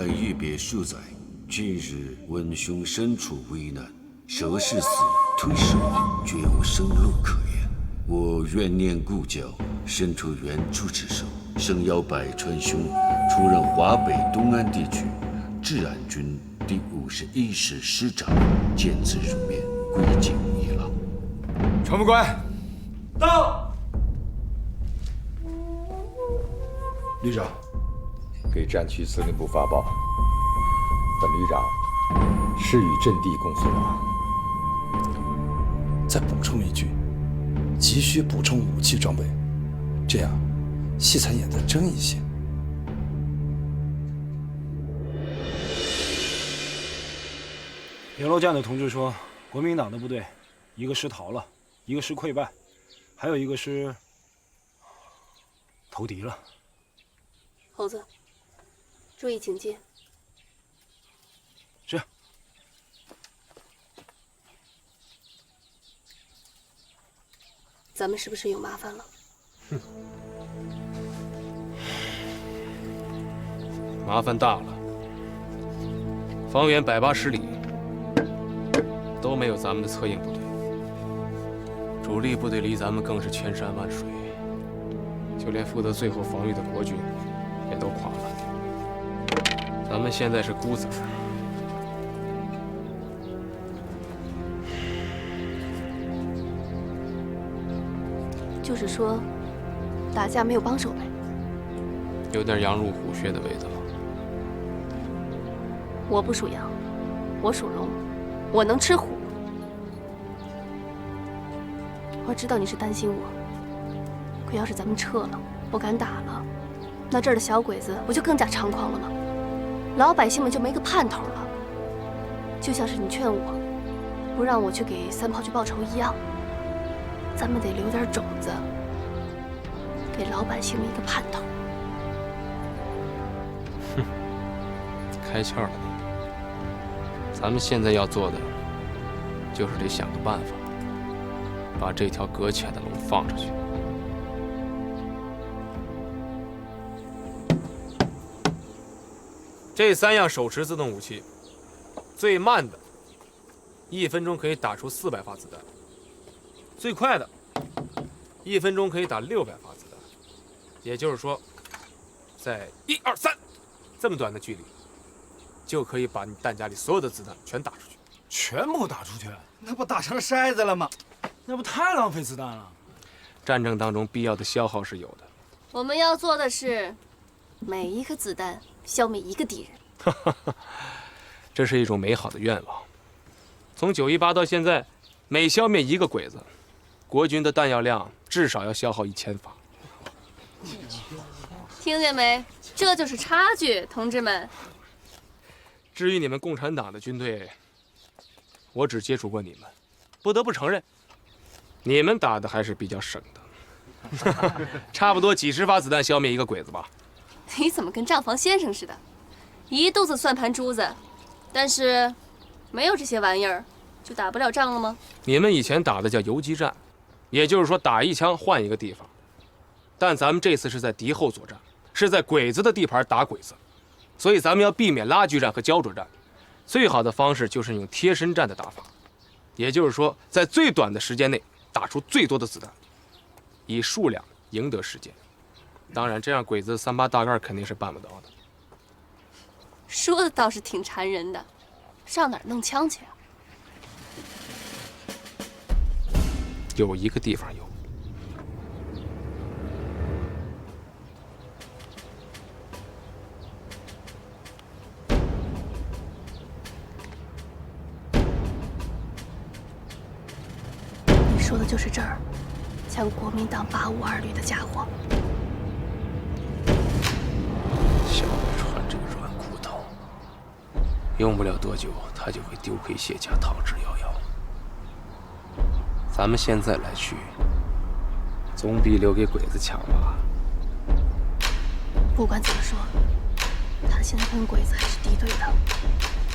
来一别数载，今日闻兄身处危难，蛇是死，退是亡，绝无生路可言。我怨念故交，伸出援助之手，诚邀百川兄出任华北东安地区治安军第51师师长，见此入面，归敬一郎。程副官，到。旅长，给战区司令部发报，本旅长是与阵地共损亡。再补充一句，急需补充武器装备，这样戏才演得真一些。联络站的同志说，国民党的部队一个师逃了，一个师溃败，还有一个师投敌了。猴子，注意警戒。是。咱们是不是有麻烦了？麻烦大了。方圆180里都没有咱们的策应部队，主力部队离咱们更是千山万水，就连负责最后防御的国军也都垮了。咱们现在是孤子儿。就是说，打架没有帮手呗？有点羊入虎穴的味道。我不属羊，我属龙，我能吃虎。我知道你是担心我，可要是咱们撤了，不敢打了，那这儿的小鬼子不就更加猖狂了吗？老百姓们就没个盼头了。就像是你劝我，不让我去给三炮去报仇一样。咱们得留点种子，给老百姓们一个盼头。哼，开窍了你。咱们现在要做的，就是得想个办法，把这条搁浅的龙放出去。这3样手持自动武器，最慢的，1分钟可以打出400发子弹。最快的，1分钟可以打600发子弹，也就是说，在1、2、3这么短的距离，就可以把你弹夹里所有的子弹全打出去。全部打出去，那不打成筛子了吗？那不太浪费子弹了。战争当中必要的消耗是有的。我们要做的是，每一颗子弹消灭一个敌人。这是一种美好的愿望。从918到现在，每消灭一个鬼子，国军的弹药量至少要消耗1000发。听见没？这就是差距，同志们。至于你们共产党的军队，我只接触过你们，不得不承认，你们打的还是比较省的，差不多几十发子弹消灭一个鬼子吧。你怎么跟账房先生似的，一肚子算盘珠子，但是没有这些玩意儿，就打不了仗了吗？你们以前打的叫游击战，也就是说打一枪换一个地方，但咱们这次是在敌后作战，是在鬼子的地盘打鬼子，所以咱们要避免拉锯战和胶着战。最好的方式就是用贴身战的打法，也就是说，在最短的时间内打出最多的子弹，以数量赢得时间。当然，这样鬼子3-8大盖肯定是办不到的。说的倒是挺缠人的，上哪儿弄枪去啊？有一个地方有。你说的就是这儿，抢国民党852旅的家伙。小子穿这个软裤头，用不了多久，他就会丢盔卸甲，逃之夭夭。咱们现在来去，总比留给鬼子强吧？不管怎么说，他现在跟鬼子还是敌对的。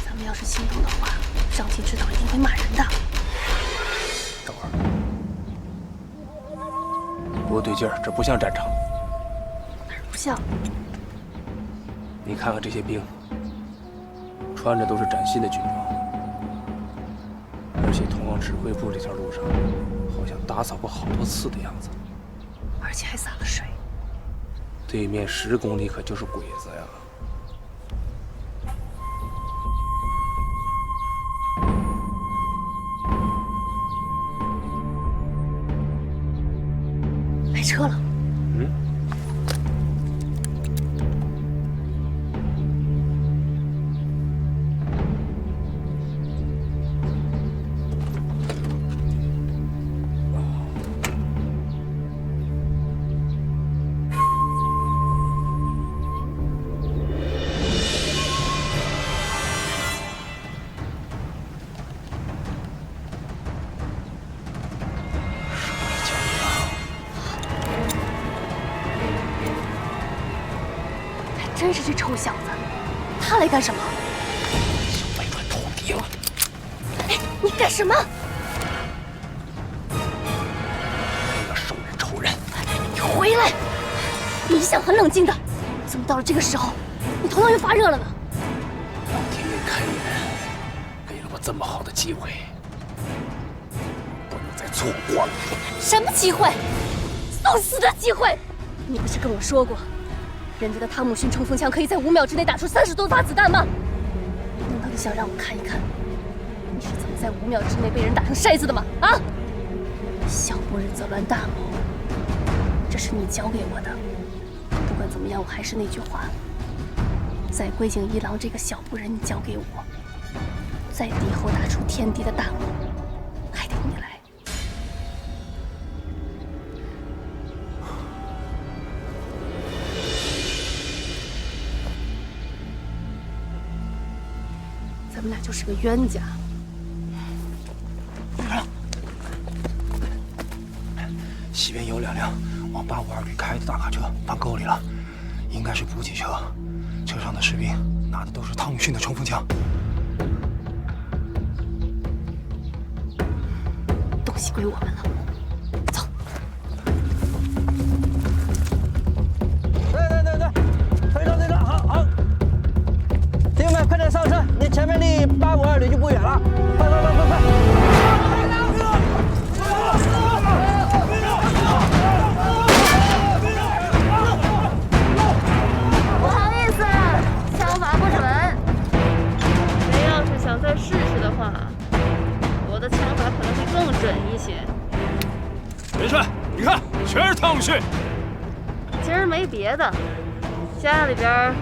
咱们要是行动的话，上级知道一定会骂人的。等会儿，不对劲儿，这不像战场。哪儿不像？你看看这些兵，穿着都是崭新的军装，而且通往指挥部这条路上，好像打扫过好多次的样子。而且还洒了水。对面10公里可就是鬼子呀！没车了。真是这臭小子，他来干什么？小白川投敌了！哎，你干什么？我要收人仇人！你回来！你一向很冷静的，怎么到了这个时候，你头脑又发热了呢？老天爷开眼，给了我这么好的机会，不能再错过了。什么机会？送死的机会！你不是跟我说过？人家的汤姆逊冲锋枪可以在5秒之内打出30多发子弹吗？难道你想让我看一看你是怎么在5秒之内被人打成筛子的吗？啊！小不忍则乱大谋，这是你教给我的。不管怎么样，我还是那句话，在龟井一郎这个小不忍你教给我，在敌后打出天地的大谋，还得你来。咱们俩就是个冤家。西边有2辆往852旅开的大卡车到沟里了，应该是补给车。车上的士兵拿的都是汤姆逊的冲锋枪。东西归我们了，走。对，推车，好。弟兄们，快点上车！离前面离852旅就不远了，快！不好意思，枪法不准。谁要是想再试试的话，我的枪法可能会更准一些。元帅，你看，全是汤姆逊。今儿没别的，家里边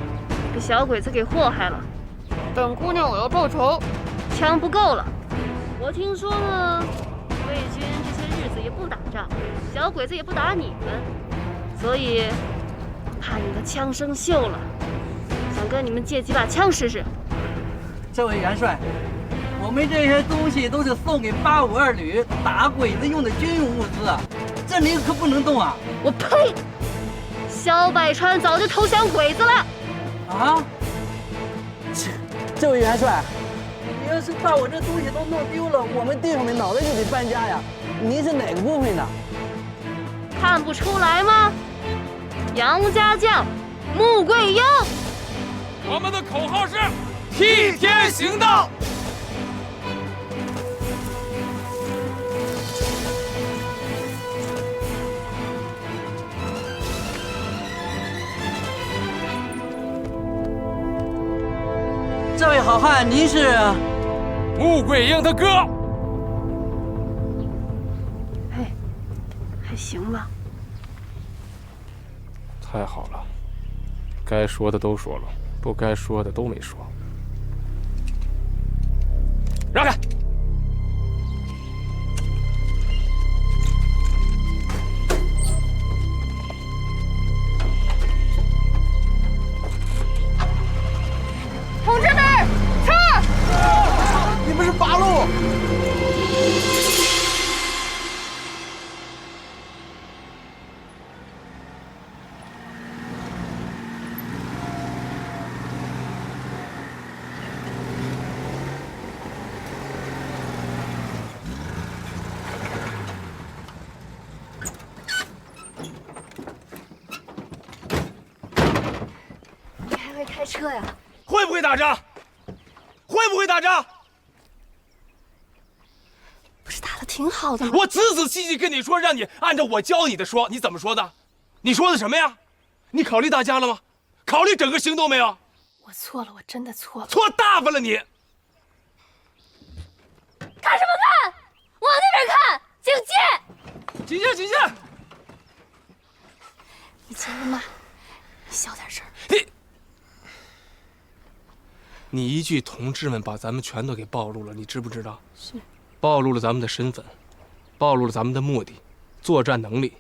被小鬼子给祸害了。本姑娘我要报仇，枪不够了。我听说呢，魏军这些日子也不打仗，小鬼子也不打你们，所以怕你的枪生锈了，想跟你们借几把枪试试。这位元帅，我们这些东西都是送给852旅打鬼子用的军用物资，这里可不能动啊！我呸！小百川早就投降鬼子了。啊？这位元帅，你要是把我这东西都弄丢了，我们弟兄们脑袋就得搬家呀！您是哪个部分的？看不出来吗？杨家将，穆桂英。我们的口号是替天行道。这位好汉，您是穆桂英的哥。哎，还行吧。太好了，该说的都说了，不该说的都没说。让开！同志们，撤！你们是八路。你还会开车呀？会不会打仗？不会打仗？不是打得挺好的吗？我仔仔细细跟你说，让你按照我教你的说，你怎么说的？你说的什么呀？你考虑大家了吗？考虑整个行动没有？我错了，我真的错了。错大发了你！看什么看？往那边看！警戒！警戒！警戒！你接着骂，你小点声。你一句同志们把咱们全都给暴露了，你知不知道？是。暴露了咱们的身份，暴露了咱们的目的、作战能力，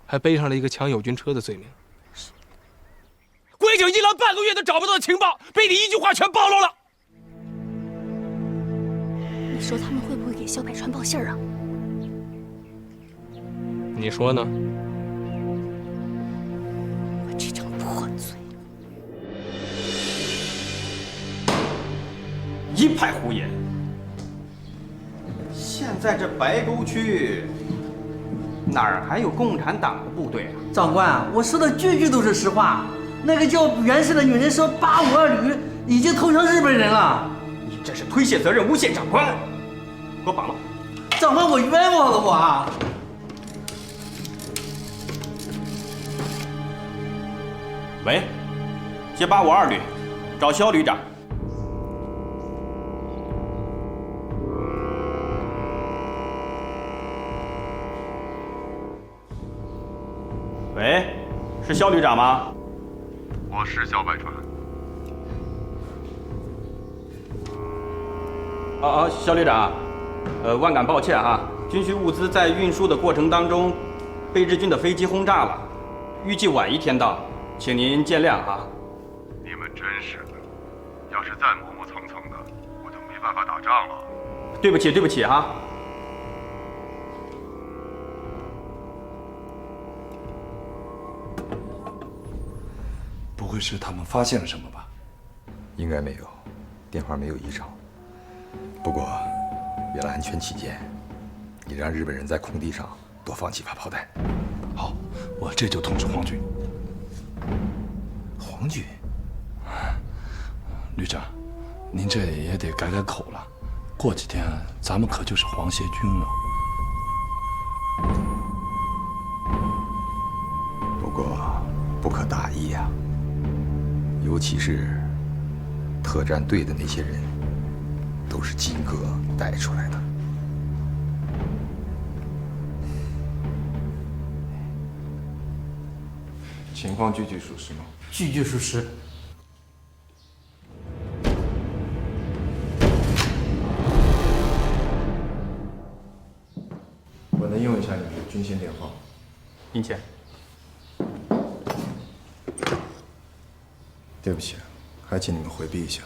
还背上了一个抢友军车的罪名。是。鬼井一郎半个月都找不到的情报，被你一句话全暴露了。你说他们会不会给萧百川报信儿啊？你说呢？我这张破嘴！一派胡言！现在这白沟区哪儿还有共产党的部队啊？长官，我说的句句都是实话。那个叫袁氏的女人说852旅已经投降日本人了。你这是推卸责任，诬陷长官！给我绑了！长官，我冤枉了我啊！喂，接852旅，找肖旅长。喂，是肖旅长吗？我是肖百川。肖旅长，万感抱歉啊，军需物资在运输的过程当中被日军的飞机轰炸了，预计晚1天到，请您见谅啊。你们真是的，要是再磨磨蹭蹭的，我就没办法打仗了。对不起啊。不会是他们发现了什么吧？应该没有，电话没有异常。不过，为了安全起见，你让日本人在空地上多放几发炮弹。好，我这就通知皇军。皇军，旅长，您这也得改改口了。过几天咱们可就是皇协军了。不过不可大意呀，尤其是特战队的那些人，都是金戈带出来的。情况句句属实吗？句句属实。我能用一下你们的军线电话吗？应前。对不起，还请你们回避一下。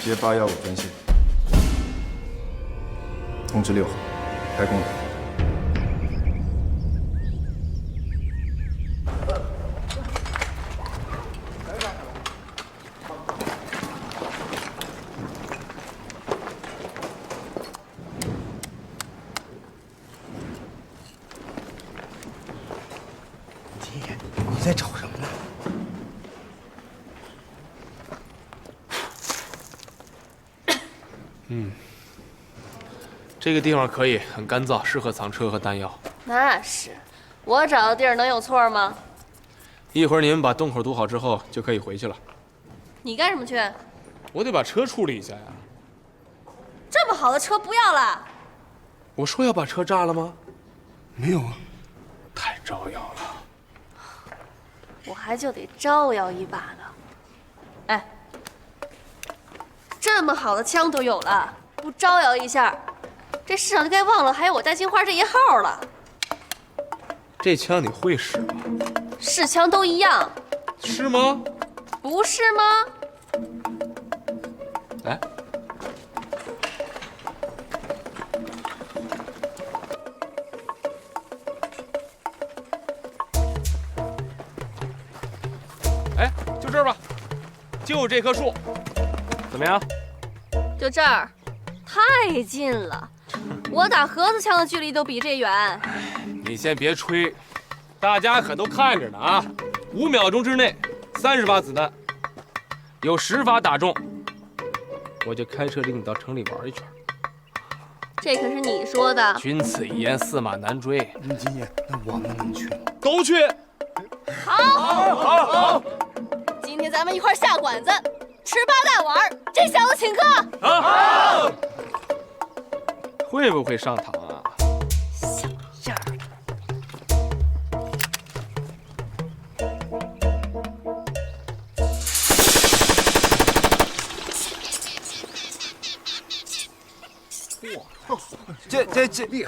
接815专线，通知6号，开工的。你在找什么呢？这个地方可以，很干燥，适合藏车和弹药。那是，我找的地儿能有错吗？一会儿你们把洞口堵好之后，就可以回去了。你干什么去？我得把车处理一下呀。这么好的车不要了？我说要把车炸了吗？没有啊，太招摇了。我还就得招摇一把呢。哎，这么好的枪都有了，不招摇一下，这市场就该忘了还有我戴金花这一号了。这枪你会使吗？是枪都一样。是吗？不是吗？来。哎，就这儿吧，就这棵树，怎么样？就这儿，太近了，我打盒子枪的距离都比这远。你先别吹，大家可都看着呢啊！5秒钟之内，30发子弹，有10发打中，我就开车领你到城里玩一圈。这可是你说的。君子一言，驷马难追。金爷，那我们能去吗？都去。好。今天咱们一块下馆子，吃8大碗，这小子请客。好。会不会上膛啊？小样儿。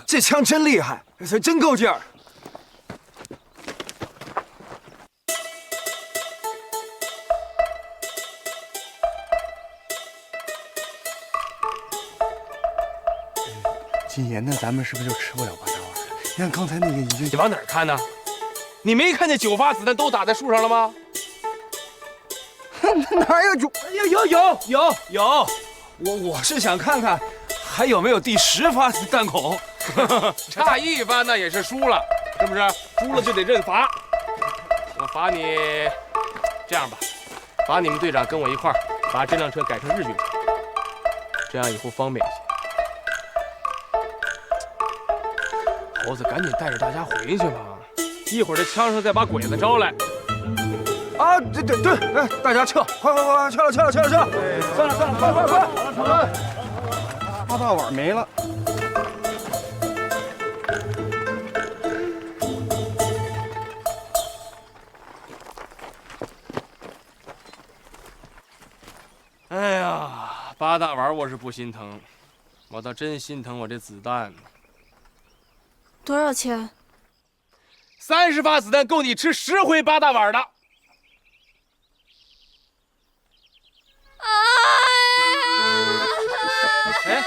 这枪真厉害，真够劲儿。金爷，那咱们是不是就吃不了8大碗了？你看刚才那个已经……你往哪儿看呢？你没看见9发子弹都打在树上了吗？哪有有！我是想看看还有没有第10发弹孔。差1发那也是输了，是不是？输了就得认罚。我罚你这样吧，罚你们队长跟我一块儿把这辆车改成日军车，这样以后方便一些。猴子，赶紧带着大家回去吧，一会儿这枪上再把鬼子招来。啊，对，哎，大家撤，快，撤了！算了，快！8大碗没了。哎呀，8大碗我是不心疼，我倒真心疼我这子弹。多少钱？30发子弹够你吃10回8大碗的。哎，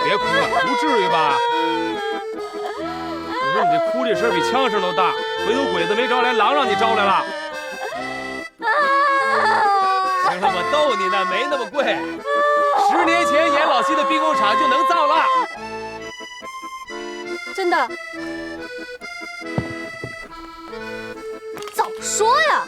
别哭了，不至于吧？我说你这哭这声比枪声都大，回头鬼子没招来，狼让你招来了。行了，我逗你呢，没那么贵。10年前演老西的兵工厂就能造了。真的？早说呀！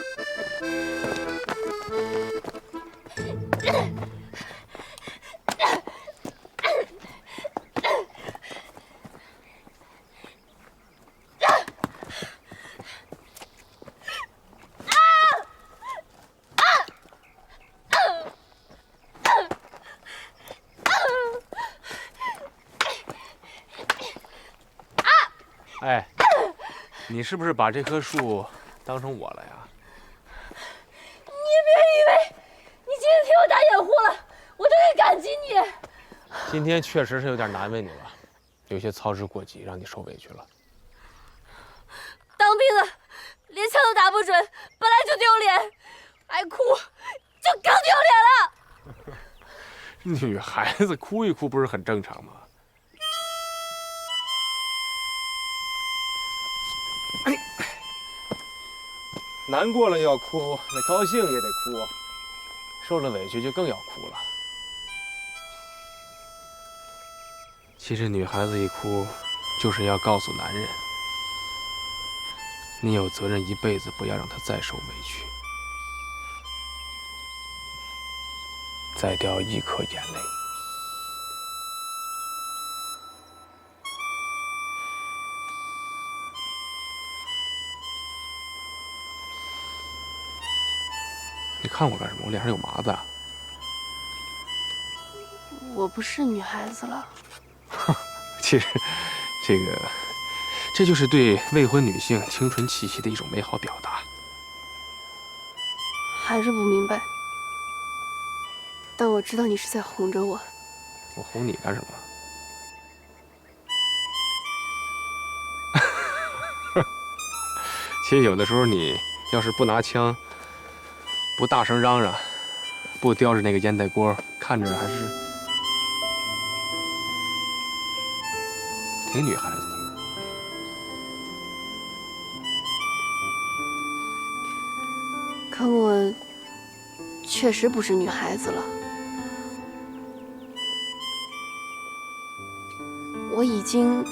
哎，你是不是把这棵树当成我了呀？你别以为你今天替我打掩护了，我就得感激你。今天确实是有点难为你了，有些操之过急，让你受委屈了。当兵的连枪都打不准，本来就丢脸，还哭就更丢脸了。女孩子哭一哭不是很正常吗？难过了要哭，那高兴也得哭，受了委屈就更要哭了。其实女孩子一哭，就是要告诉男人，你有责任一辈子不要让她再受委屈，再掉一颗眼泪。你看我干什么？我脸上有麻子啊！我不是女孩子了。其实，这就是对未婚女性青春气息的一种美好表达。还是不明白，但我知道你是在哄着我。我哄你干什么？其实有的时候你要是不拿枪，不大声嚷嚷，不叼着那个烟袋锅，看着还是挺女孩子的。可我确实不是女孩子了，我已经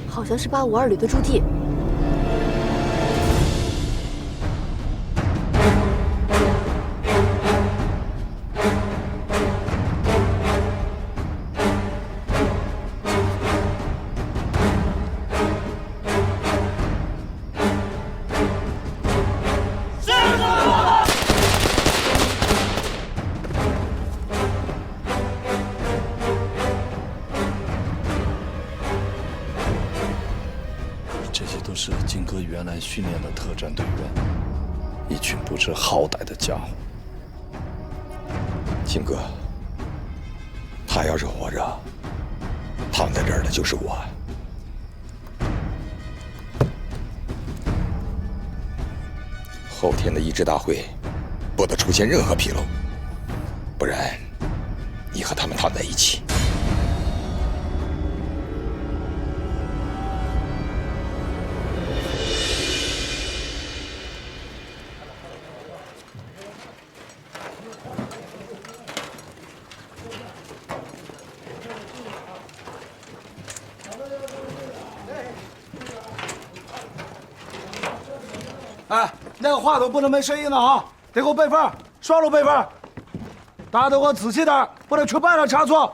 好像是852旅的驻地。是金哥原来训练的特战队员，一群不知好歹的家伙。金哥，他要是活着，躺在这儿的就是我。后天的一支大会，不得出现任何纰漏，不然你和他们躺在一起。哎，那个话筒不能没声音了啊，得给我备份，双录备份。大家都给我仔细点，不能出半点差错。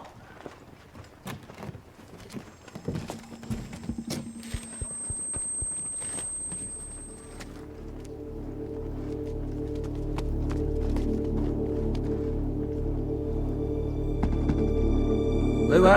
喂喂。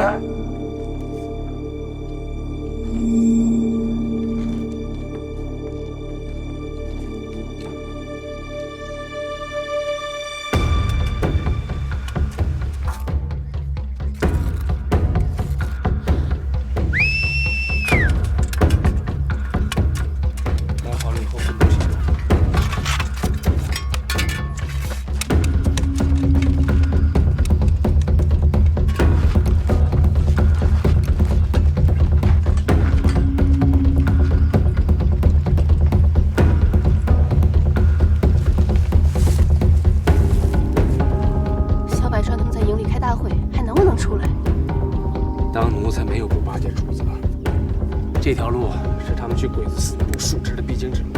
这条路是他们去鬼子死部述职的必经之路，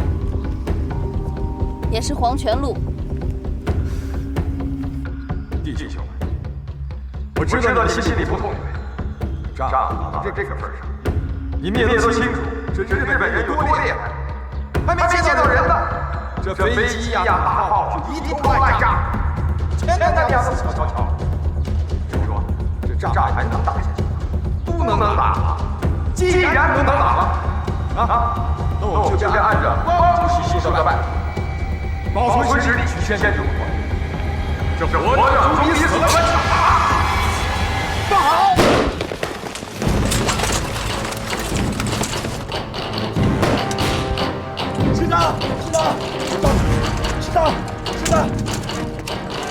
也是黄泉路。弟兄们，我知道你心里不痛快，仗打到这个份上，你们也都清楚，这日本人有多厉害。还没见到人呢，这飞机呀、大炮就一通乱炸，前他娘的小瞧。听说这仗还能打下去？不能打。 既然不能打了，那我们就按着光绪新说的办，保存实力去先救国。这活着总比死了强。放好！师长，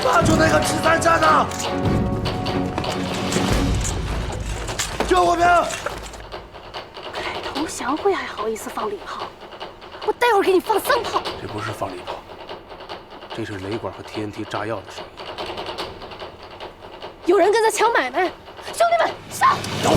抓住那个持三战的，救我们！ 投降会还好意思放礼炮？我待会儿给你放3炮。这不是放礼炮，这是雷管和 TNT 炸药的声音。有人跟他抢买卖，兄弟们上！走。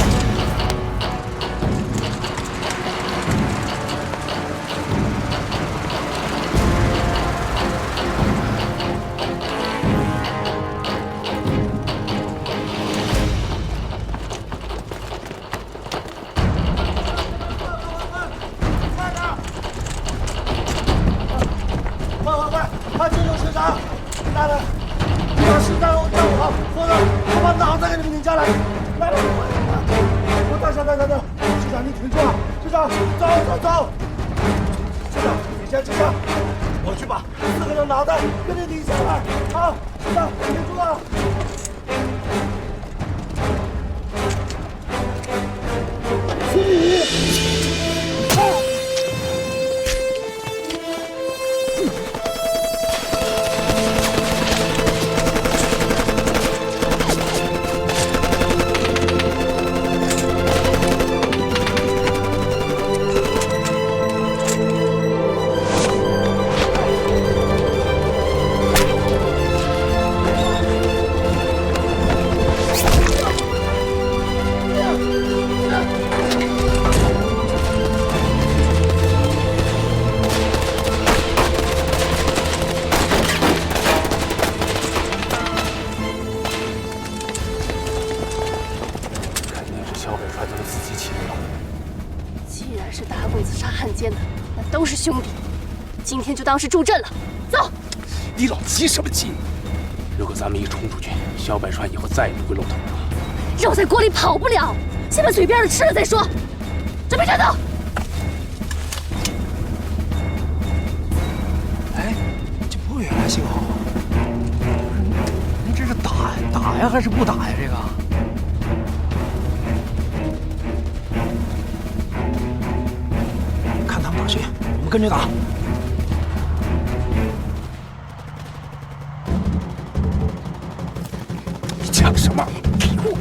都是兄弟，今天就当是助阵了。走。你老急什么急？如果咱们一冲出去，小百川以后再也不会露头了。肉在锅里跑不了，先把嘴边的吃了再说。准备战斗！哎，这不原来姓郝啊？您这是打呀，还是不打呀？这个？看他们打谁，我们跟着打。你抢什么？给我！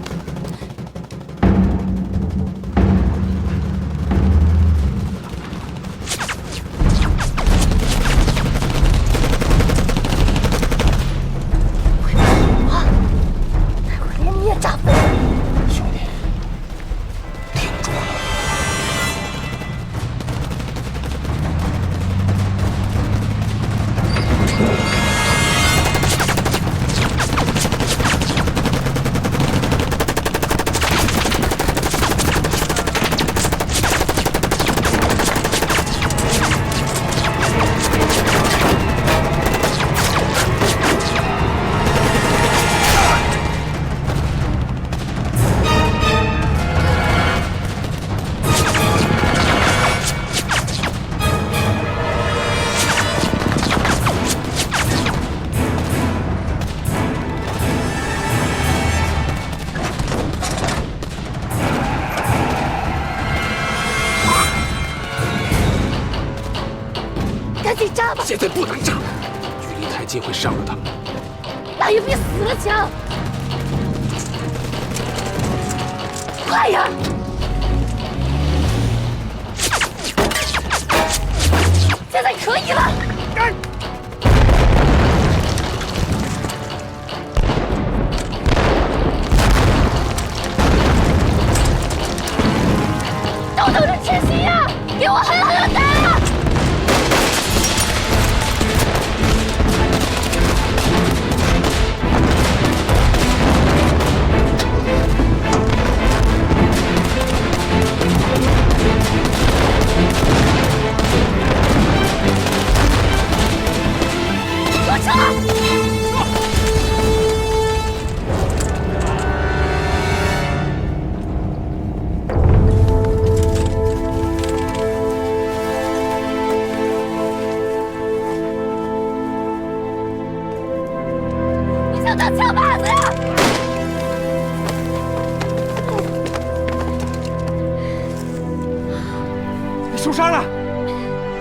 现在不能炸，距离太近会伤了他们。那也比死了强。快呀！现在可以了。都等着吃席呀！给我狠狠的打！枪把子呀！你受伤了？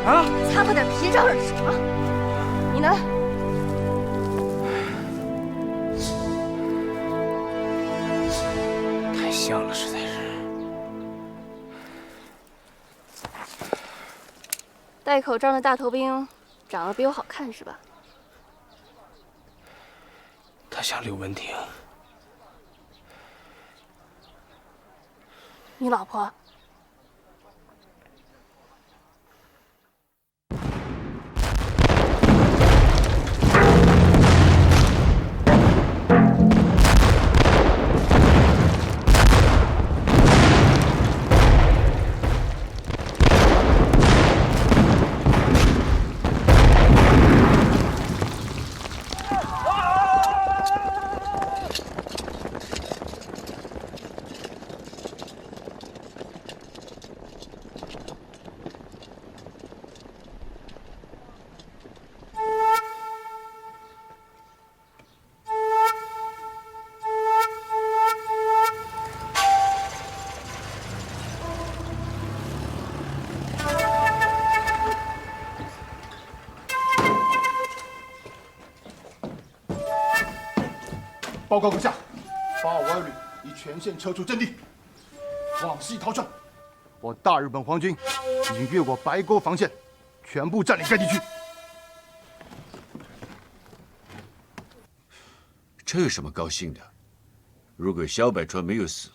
啊？擦破点皮仗着什么？你呢？太像了，实在是。戴口罩的大头兵长得比我好看是吧？他像刘文婷。你老婆？报告阁下，85旅已全线撤出阵地，往西逃窜。我大日本皇军已经越过白沟防线，全部占领该地区。这有什么高兴的？如果小百川没有死，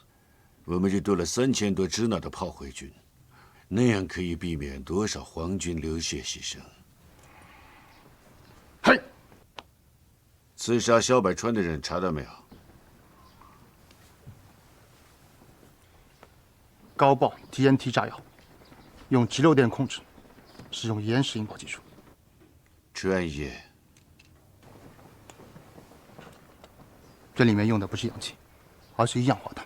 我们就多了3000多支那的炮灰军，那样可以避免多少皇军流血牺牲。嘿，刺杀小百川的人查到没有？高爆 TNT 炸药，用急漏电控制，使用岩石引爆技术。专业。这里面用的不是氧气，而是一氧化碳，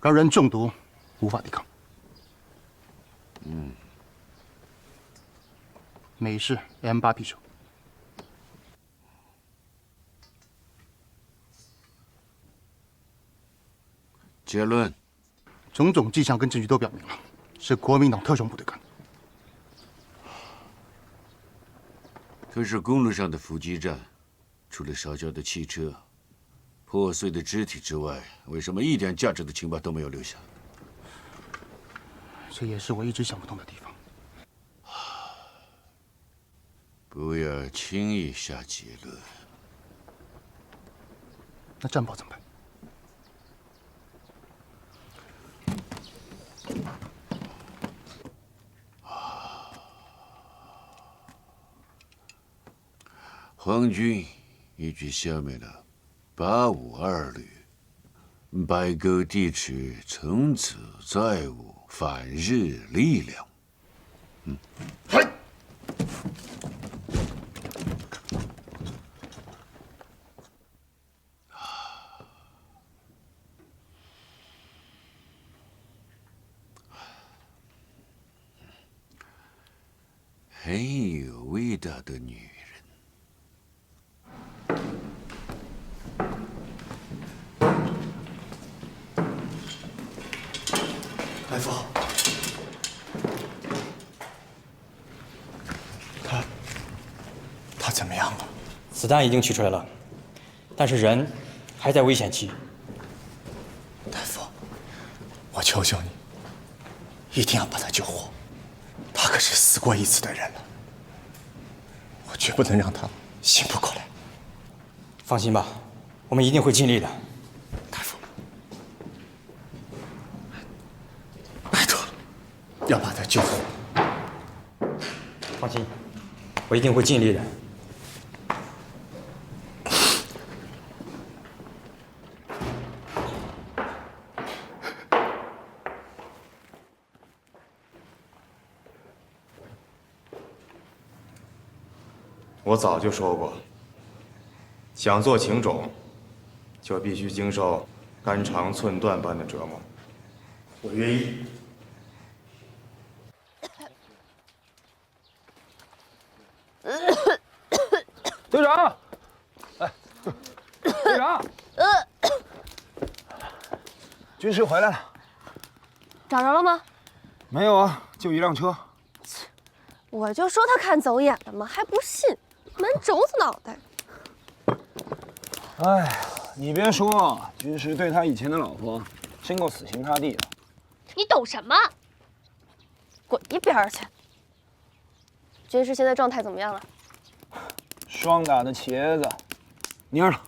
让人中毒无法抵抗。美式 M8 匕首。结论：种种迹象跟证据都表明了，是国民党特种部队干的。可是公路上的伏击战，除了烧焦的汽车、破碎的肢体之外，为什么一点价值的情报都没有留下？这也是我一直想不通的地方。不要轻易下结论。那战报怎么办？皇军一举消灭了852旅，白沟地区从此再无反日力量。很有味道的女人。大夫，他怎么样了？子弹已经取出来了，但是人还在危险期。大夫，我求求你，一定要把他救活。他可是死过一次的人了，我绝不能让他醒不过来。放心吧，我们一定会尽力的。大夫，拜托了，要把他救活。放心，我一定会尽力的。我早就说过，想做情种，就必须经受肝肠寸断般的折磨。我愿意。队长，哎，队长，军师回来了。找着了吗？没有啊，就一辆车。我就说他看走眼了吗？还不信，满肘子脑袋。哎呀，你别说，军师对他以前的老婆真够死心塌地的。你懂什么？滚一边去！军师现在状态怎么样了？双打的茄子，蔫了。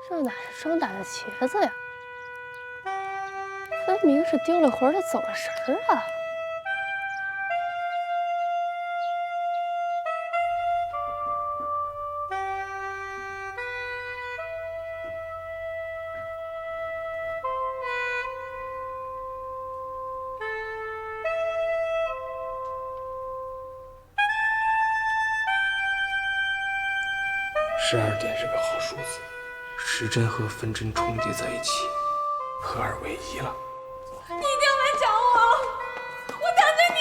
这哪是双打的茄子呀？分明是丢了魂的走了神儿啊！12点是个好数字，时针和分针重叠在一起，合二为一了。你一定要来找我，我等着你。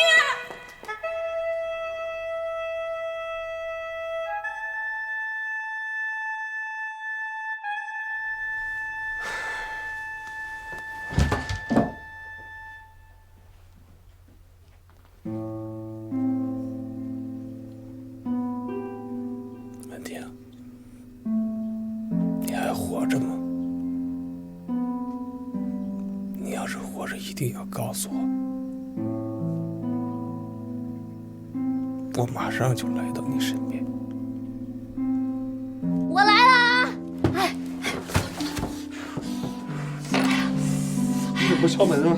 满天，你还活着吗？你要是活着，一定要告诉我，我马上就来到你身边。我来了。敲门啊！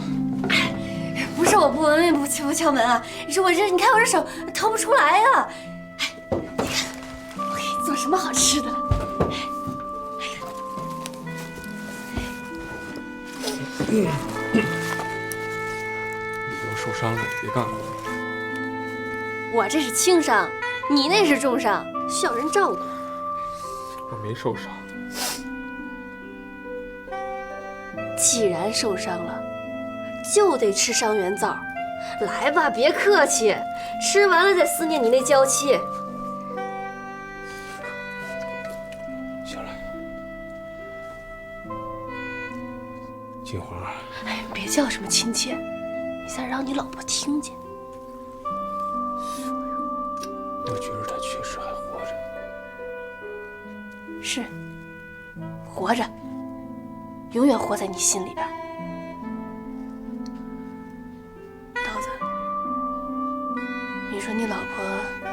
不是我不文明不敲门啊，是我这你看我这手掏不出来啊！哎，你看我给你做什么好吃的了？以后受伤了别干活。我这是轻伤，你那是重伤，需要人照顾。我没受伤。既然受伤了，就得吃伤员枣。来吧，别客气，吃完了再思念你那娇妻。行了，金花。哎，别叫什么亲切，你再让你老婆听见。我觉得他确实还活着。是，活着，永远活在你心里边。刀子，你说你老婆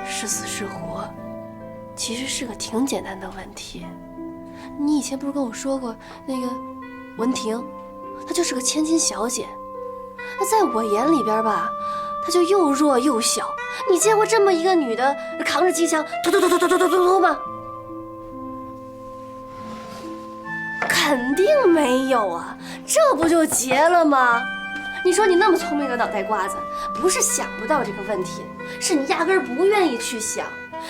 是死是活，其实是个挺简单的问题。你以前不是跟我说过，那个文婷，她就是个千金小姐，那在我眼里边吧，她就又弱又小。你见过这么一个女的扛着机枪突吗？肯定没有啊，这不就结了吗？你说你那么聪明个脑袋瓜子，不是想不到这个问题，是你压根儿不愿意去想，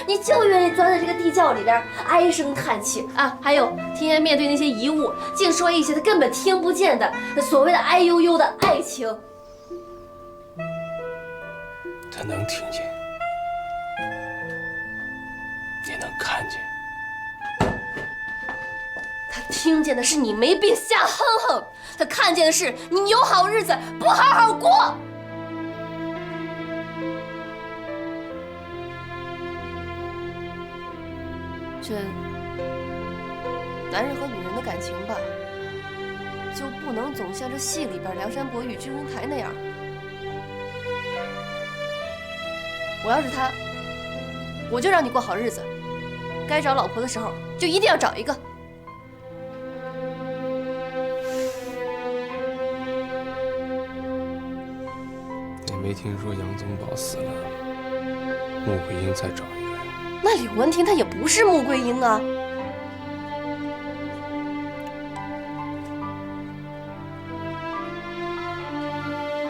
你就愿意钻在这个地窖里边唉声叹气啊！还有天天面对那些遗物，净说一些他根本听不见的所谓的哎呦呦的爱情。他能听见，也能看见。他听见的是你没病瞎哼哼，他看见的是你有好日子不好好过。这男人和女人的感情吧，就不能总像这戏里边梁山伯与祝英台那样。我要是他，我就让你过好日子，该找老婆的时候就一定要找一个。也没听说杨宗保死了，穆桂英再找一个呀？那柳文婷她也不是穆桂英啊。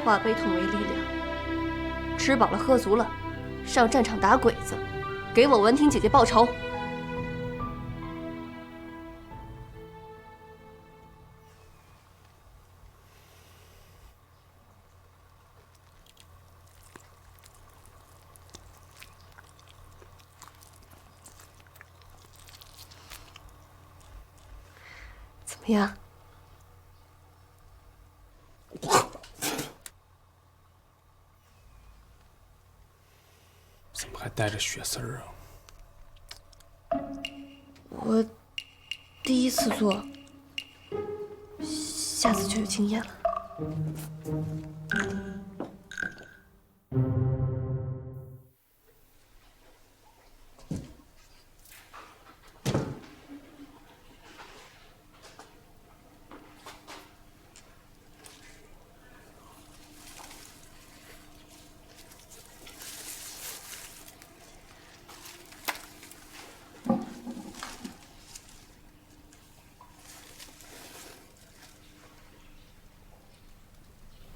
化悲痛为力量，吃饱了喝足了，上战场打鬼子，给我文婷姐姐报仇。怎么样？怎么还带着血丝儿啊？我第一次做，下次就有经验了。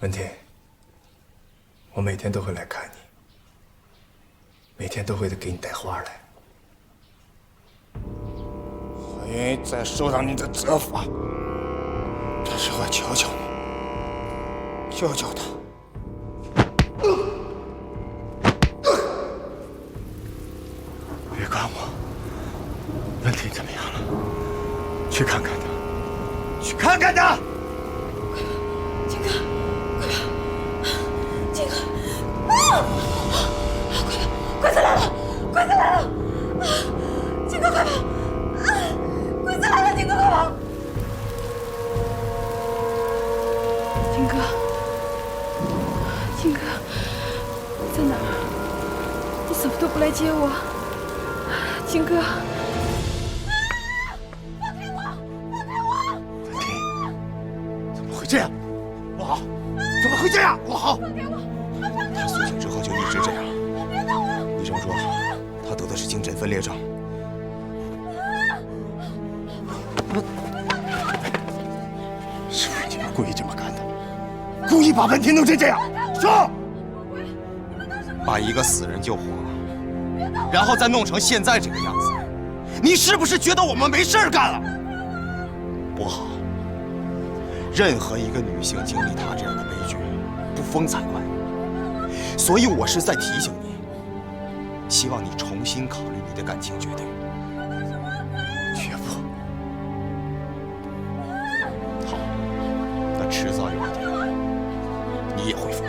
文婷，我每天都会来看你，每天都会给你带花来。我愿意再受上你的责罚，但是我求求你，救救他！别管我，文婷怎么样了？去看看他，去看看他！金哥。金哥，啊！鬼子来了！鬼子来了！啊！金哥，快跑！啊！鬼子来了！金哥，快跑！金哥，金哥，你在哪儿？你怎么都不来接我？金哥！放开我！放开我！文婷，怎么会这样？不好！会这样。不好，他苏醒之后就一直这样。医生说，他得的是精神分裂症。是不是你们故意这么干的？故意把文婷弄成这样？说，把一个死人救活了，然后再弄成现在这个样子，你是不是觉得我们没事儿干了？不好，任何一个女性经历她这样的悲剧，不疯才怪。所以我是在提醒你，希望你重新考虑你的感情决定。绝不。好，那迟早有一天，你也会疯。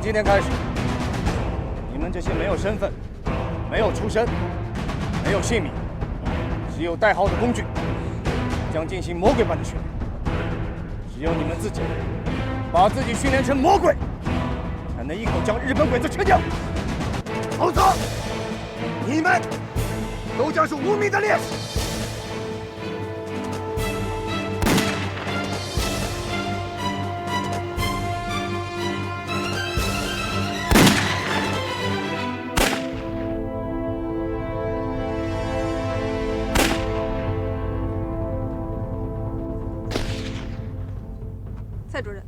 今天开始，你们这些没有身份、没有出身、没有姓名、只有代号的工具，将进行魔鬼般的训练。只有你们自己把自己训练成魔鬼，才能一口将日本鬼子吃掉。否则，你们都将是无名的烈士。蔡主任，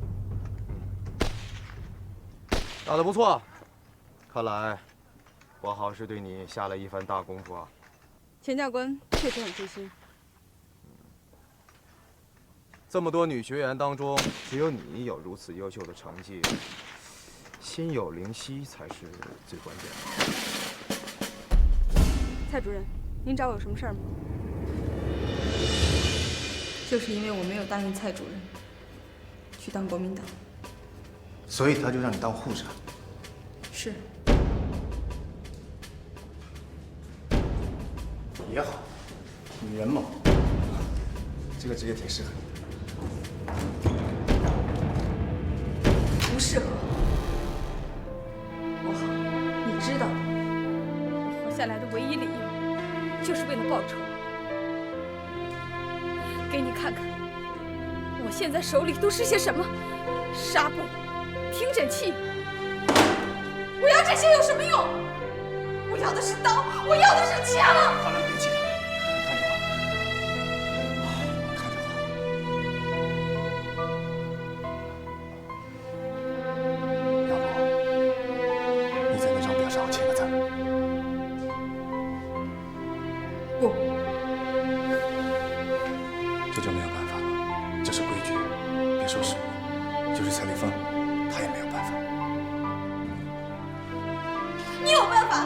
打得不错，看来国豪是对你下了一番大功夫啊。钱教官确实很贴心。这么多女学员当中，只有你有如此优秀的成绩，心有灵犀才是最关键的。蔡主任，您找我有什么事儿吗？就是因为我没有答应蔡主任去当国民党，所以他就让你当护士。是。也好，女人嘛，这个职业挺适合你的。不适合。我好，你知道的。我活下来的唯一理由，就是为了报仇。给你看看，我现在手里都是些什么？纱布、听诊器。我要这些有什么用？我要的是刀，我要的是枪。好了，别急，你看着我，看着我。要不，你在那张表上签个字。不，这就没有办法了，这是规矩。别说是我，就是蔡丽芳，她也没有办法。你有办法。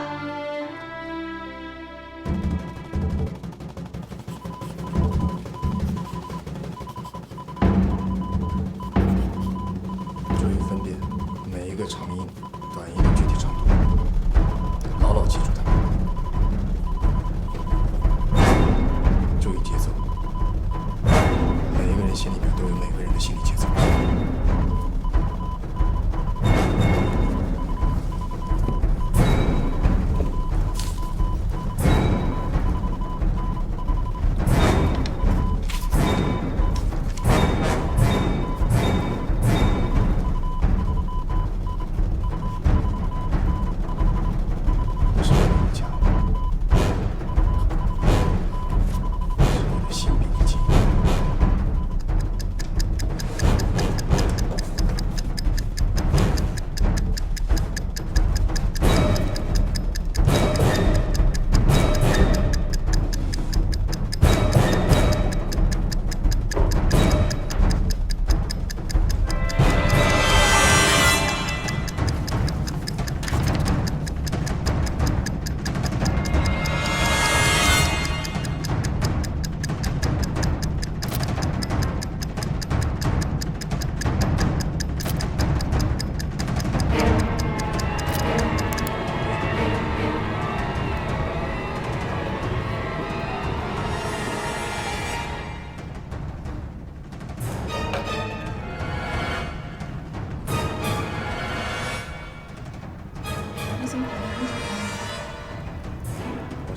注意分辨每一个长音、短音的具体长度，牢牢记住它们。注意节奏，每一个人心里边都有每个人的心理节奏。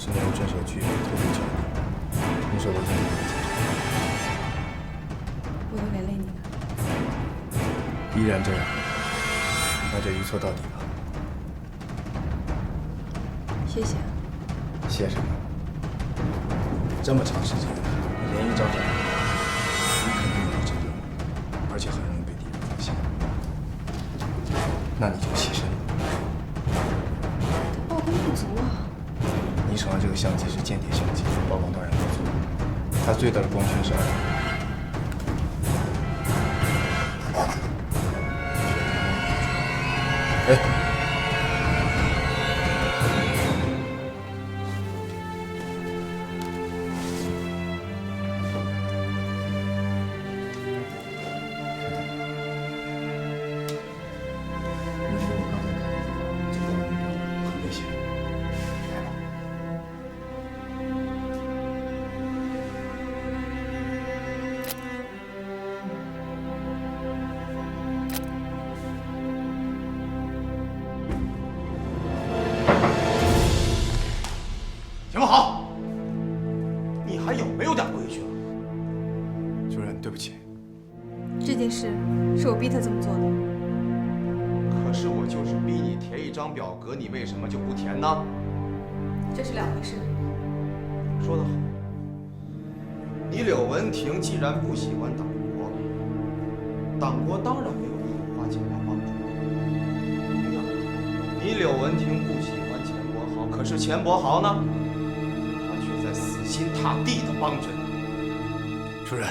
是内务镇守区特别教育，同时我已经给你检查。我有连累你了。依然这样，那就一错到底吧。谢谢。谢什么？这么长时间，你连一招都没有，你肯定没有这任务，而且很容易被敌人发现。那你就牺牲了。曝光不足啊。你手上这个相机是间谍相机，曝光当然不足。它最大的光圈是200。哎。田木豪，你还有没有点规矩啊？主任，对不起。这件事是我逼他这么做的。可是我就是逼你填一张表格，你为什么就不填呢？这是两回事。说得好。你柳文婷既然不喜欢党国，党国当然没有义务花钱来帮助你。同样，你柳文婷不喜欢钱伯豪，可是钱伯豪呢？在死心塌地的帮着你，主任。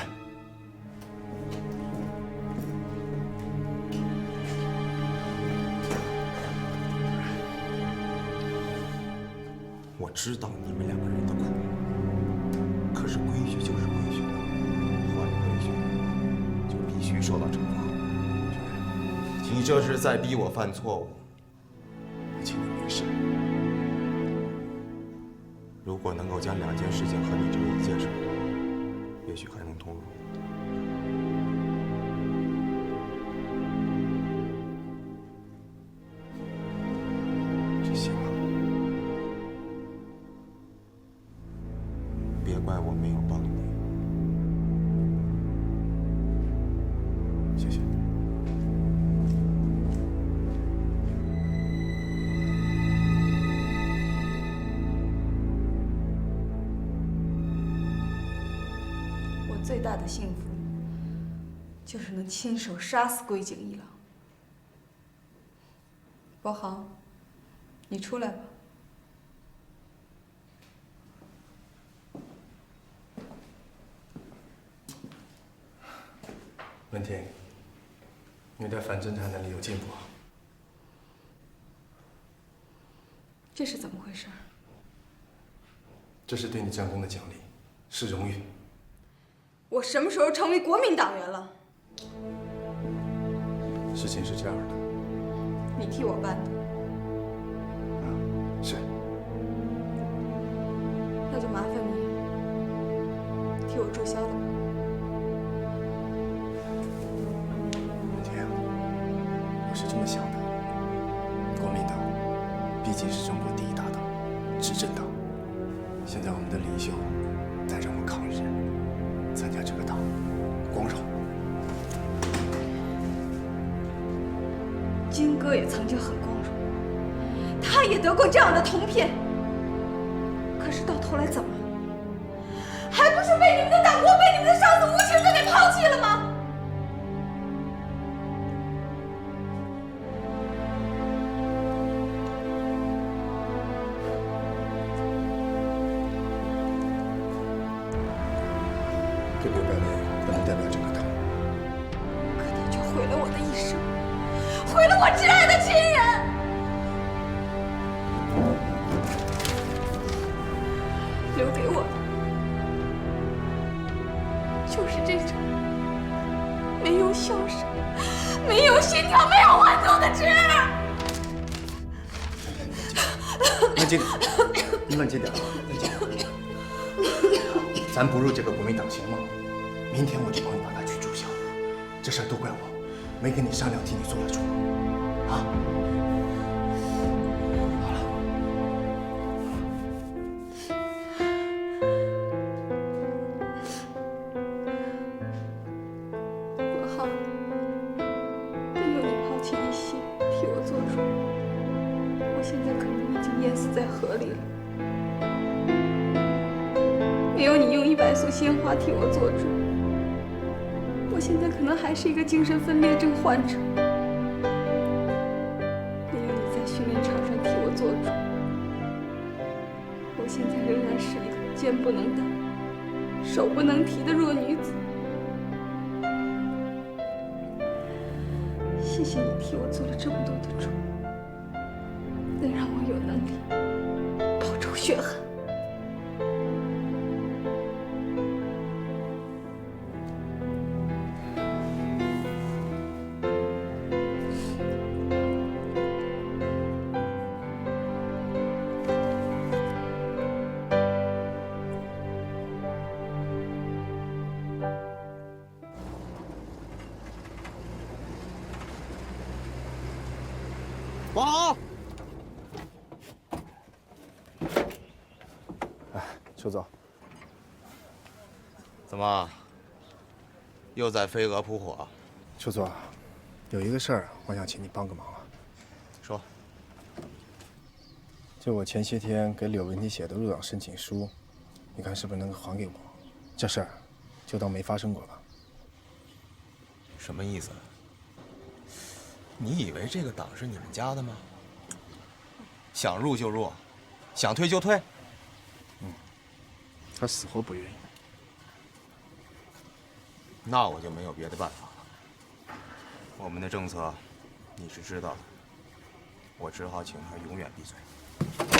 我知道你们两个人的苦，可是规矩就是规矩，坏规矩就必须受到惩罚。你这是在逼我犯错误，请你明示。如果能够将2件事情和你这1件事，也许还能通融。这行吗？别怪我没有帮你。谢谢。最大的幸福，就是能亲手杀死龟井一郎。伯豪，你出来吧。文婷。你的反侦查能力有进步。这是怎么回事？这是对你战功的奖励，是荣誉。我什么时候成为国民党员了？事情是这样的。你替我办的。是。那就麻烦你替我注销了。文婷，我是这么想的，国民党毕竟是中国第一大党，执政党。现在我们的领袖带着我们抗日，参加这个党，光荣。金哥也曾经很光荣，他也得过这样的铜片。可是到头来怎么了？还不是被你们的党国、被你们的上司无情的给抛弃了吗？这刘百炼不能代表整个党，可他却毁了我的一生，毁了我挚爱的亲人。留给我的就是这种没有笑声、没有心跳、没有欢奏的纸。冷静点，你冷静点，冷静点。咱不入这个国民党行吗？明天我就帮你把他去注销。这事儿都怪我，没跟你商量，替你做了主。啊？没有你用100束鲜花替我做主，我现在可能还是一个精神分裂症患者。没有你在训练场上替我做主，我现在仍然是一个肩不能担、手不能提的弱女子。谢谢你替我做了这么多的主，能让我有能力报仇雪恨。王好。哎，邱总，怎么又在飞蛾扑火？邱总，有一个事儿，我想请你帮个忙啊。说。就我前些天给柳文婷写的入党申请书，你看是不是能还给我？这事儿就当没发生过吧。什么意思？你以为这个党是你们家的吗？想入就入，想退就退。他死活不愿意。那我就没有别的办法了。我们的政策你是知道的，我只好请他永远闭嘴。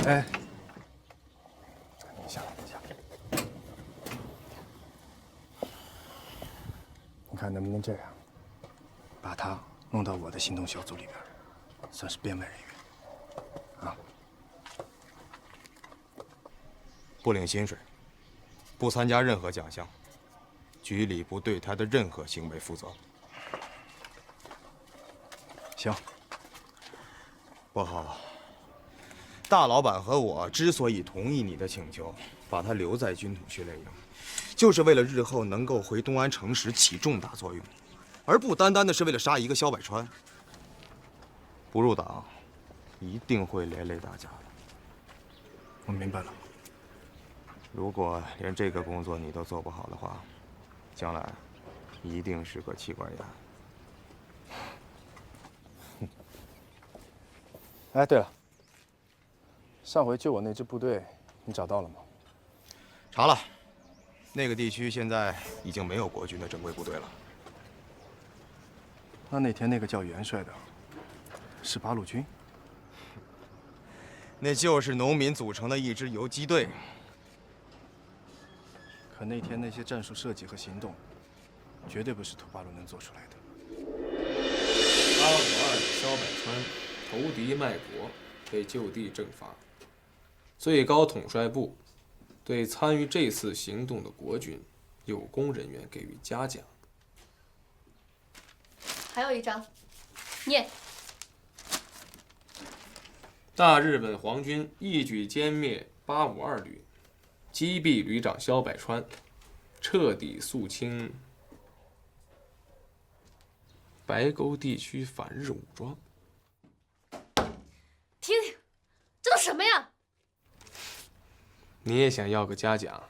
哎，等一下，等一下，你看能不能这样，把他弄到我的行动小组里边，算是编外人员，啊？不领薪水，不参加任何奖项，局里不对他的任何行为负责。行。不好，大老板和我之所以同意你的请求，把他留在军统训练营，就是为了日后能够回东安城时起重大作用，而不单单的是为了杀一个萧百川。不入党，一定会连累大家的。我明白了。如果连这个工作你都做不好的话，将来一定是个妻管严。哎，对了，上回救我那支部队，你找到了吗？查了，那个地区现在已经没有国军的正规部队了。那天那个叫元帅的，是八路军？那就是农民组成的一支游击队。可那天那些战术设计和行动，绝对不是土八路能做出来的。852萧百川投敌卖国，被就地正法。最高统帅部对参与这次行动的国军有功人员给予嘉奖。还有一张，念。大日本皇军一举歼灭852旅，击毙旅长萧百川，彻底肃清白沟地区反日武装。听听，这都什么呀？你也想要个嘉奖？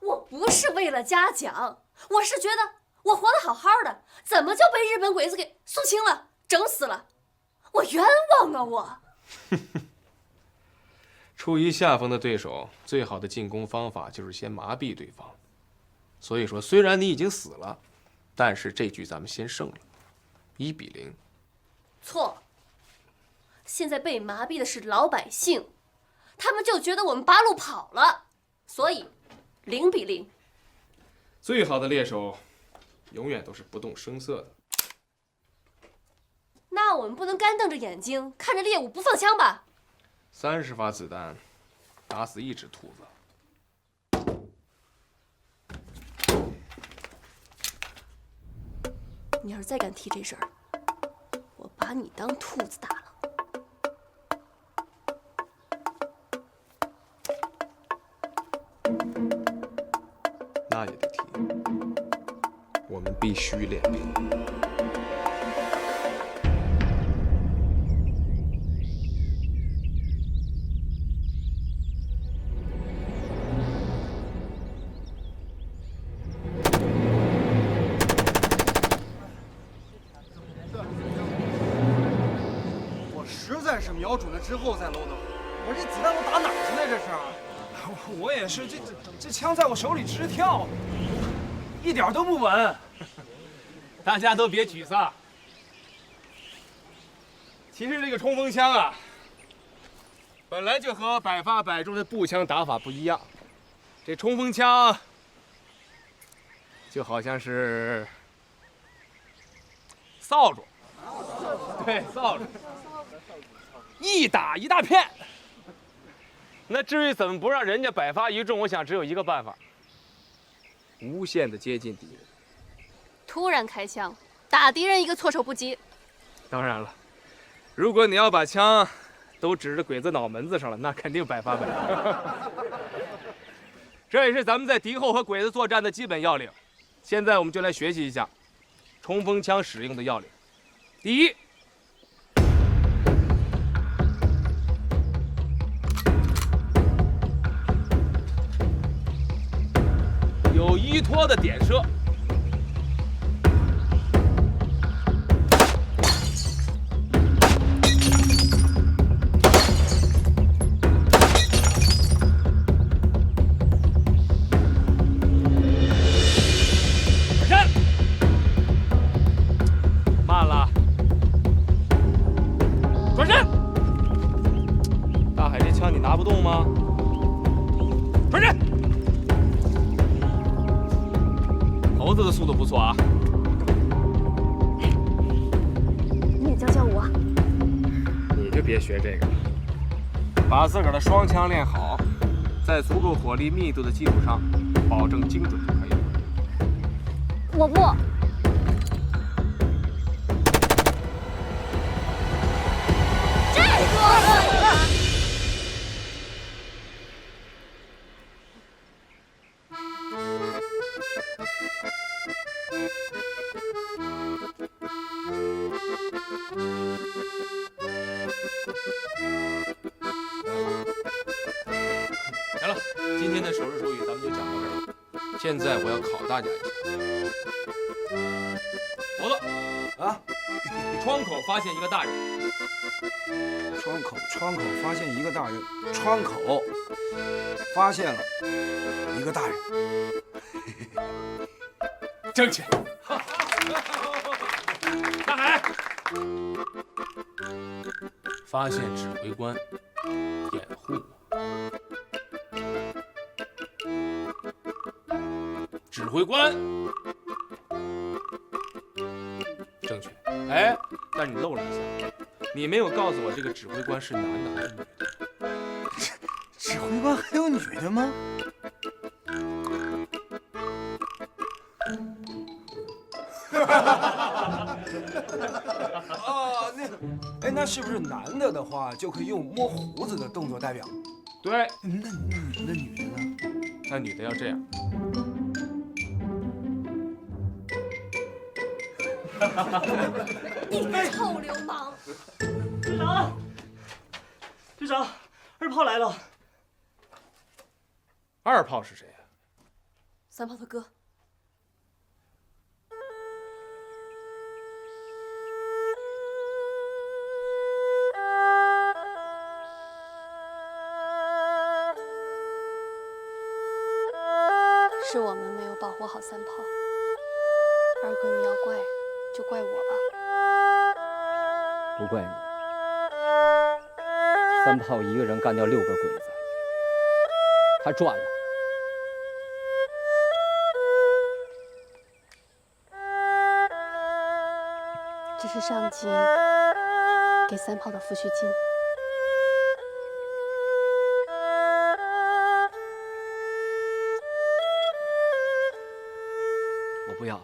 我不是为了嘉奖，我是觉得我活得好好的，怎么就被日本鬼子给肃清了、整死了？我冤枉啊我！处于下风的对手，最好的进攻方法就是先麻痹对方。所以说，虽然你已经死了，但是这局咱们先胜了，1-0。错，现在被麻痹的是老百姓，他们就觉得我们八路跑了，所以0-0。最好的猎手，永远都是不动声色的。那我们不能干瞪着眼睛看着猎物不放枪吧？30发子弹，打死1只兔子。你要是再敢提这事儿，我把你当兔子打了。那也得提，我们必须练兵。瞄准了之后再搂的，我这子弹都打哪儿去了？这是，我也是，这枪在我手里直跳，一点都不稳。大家都别沮丧。其实这个冲锋枪啊，本来就和百发百中的步枪打法不一样。这冲锋枪就好像是扫帚，对，扫帚。一打一大片，那至于怎么不让人家百发一中，我想只有一个办法：无限的接近敌人。突然开枪，打敌人一个措手不及。当然了，如果你要把枪都指着鬼子脑门子上了，那肯定百发百中。这也是咱们在敌后和鬼子作战的基本要领。现在我们就来学习一下冲锋枪使用的要领。第一，有依托的点射。转身，慢了，转身。大海，这枪你拿不动吗？转身。猴子的速度不错啊！你也教教我。你就别学这个了，把自个儿的双枪练好，在足够火力密度的基础上，保证精准就可以了。我不。这个。行了，今天的首日手语咱们就讲到这儿了。现在我要考大家一下。猴子啊，窗口发现一个大人。窗口发现一个大人，窗口发现了一个大人。正确。大海。来！发现指挥官，掩护我。指挥官，正确。哎，但是你漏了一下，你没有告诉我这个指挥官是男的还是女的。指挥官还有女的吗？哦，那是不是男的的话就可以用摸胡子的动作代表？对。那女的呢？那女的要这样。你个臭流氓！队长，队长，二炮来了。二炮是谁呀？三炮的哥。是我们没有保护好三炮，二哥，你要怪就怪我吧。不怪你，三炮一个人干掉6个鬼子，他赚了。这是上级给三炮的抚恤金。我不要，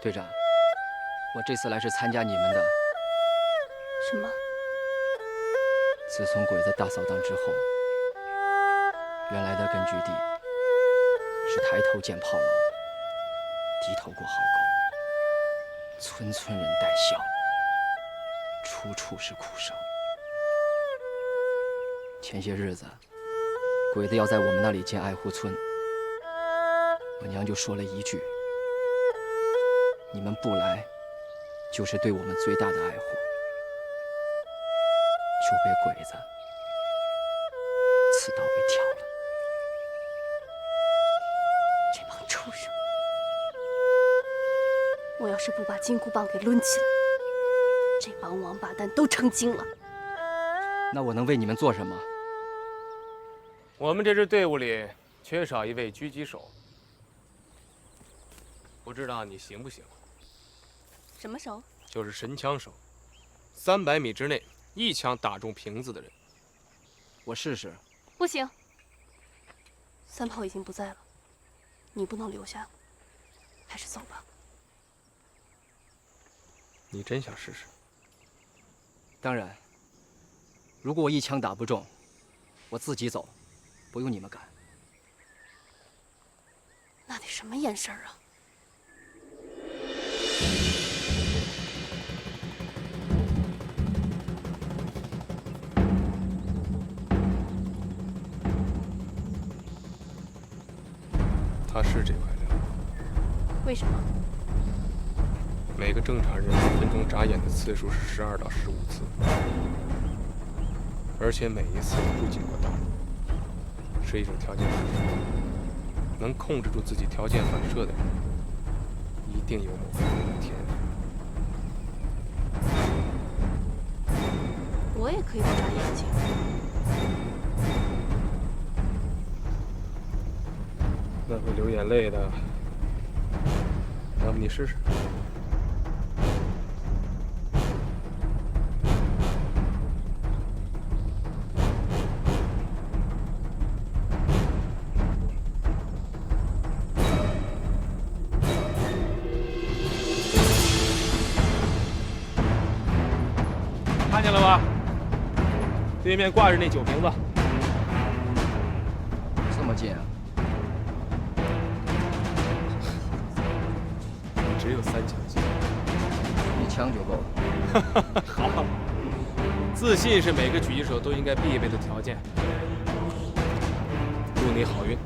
队长，我这次来是参加你们的。什么？自从鬼子大扫荡之后，原来的根据地是抬头见炮楼，低头过壕沟，村村人带笑，处处是苦声。前些日子，鬼子要在我们那里建爱护村，我娘就说了一句：“你们不来，就是对我们最大的爱护。”就被鬼子刺刀给挑了。这帮畜生！我要是不把金箍棒给抡起来，这帮王八蛋都成精了。那我能为你们做什么？我们这支队伍里缺少一位狙击手，不知道你行不行？什么手？就是神枪手，300米之内1枪打中瓶子的人。我试试。不行，三炮已经不在了，你不能留下，还是走吧。你真想试试？当然，如果我1枪打不中，我自己走，不用你们赶。那得什么眼神啊？他是这块料。为什么？每个正常人1分钟眨眼的次数是12到15次，而且每一次都不经过大脑，是一种条件反射。能控制住自己条件反射的人，一定有某方面的天赋。我也可以不眨眼睛。那会流眼泪的，要不你试试？看见了吧？对面挂着那酒瓶子。这么近啊？只有3枪击，1枪就够了。好，自信是每个狙击手都应该必备的条件。祝你好运。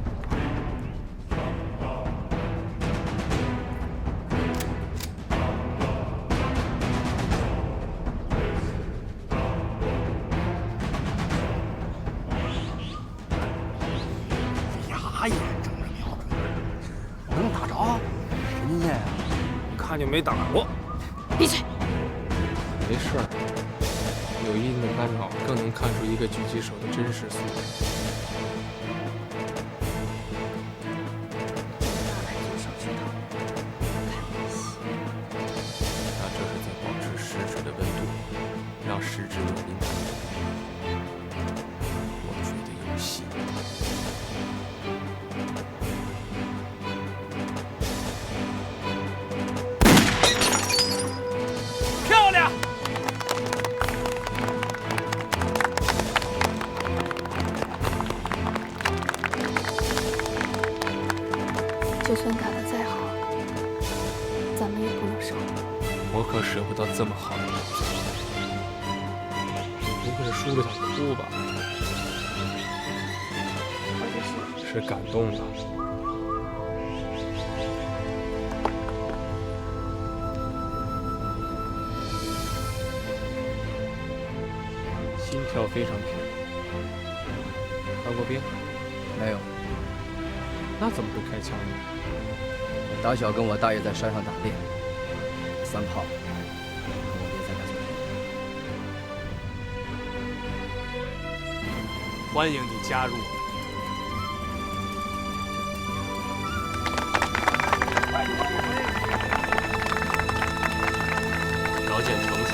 牙眼睁着瞄着，能打着？神仙啊！看就没打过。闭嘴！没事儿，有一定的干扰，更能看出一个狙击手的真实素质。那这是在保持实质的温度，让实质有临场感。我觉得有戏。漂亮！就算打得再好，咱们也不能输。我可舍不得这么好的东西。不会是输了想哭吧？是感动了。心跳非常频。当过兵？没有。那怎么不开枪呢？打小跟我大爷在山上打猎，3炮，跟我爹在那做兵。欢迎你加入。条件成熟。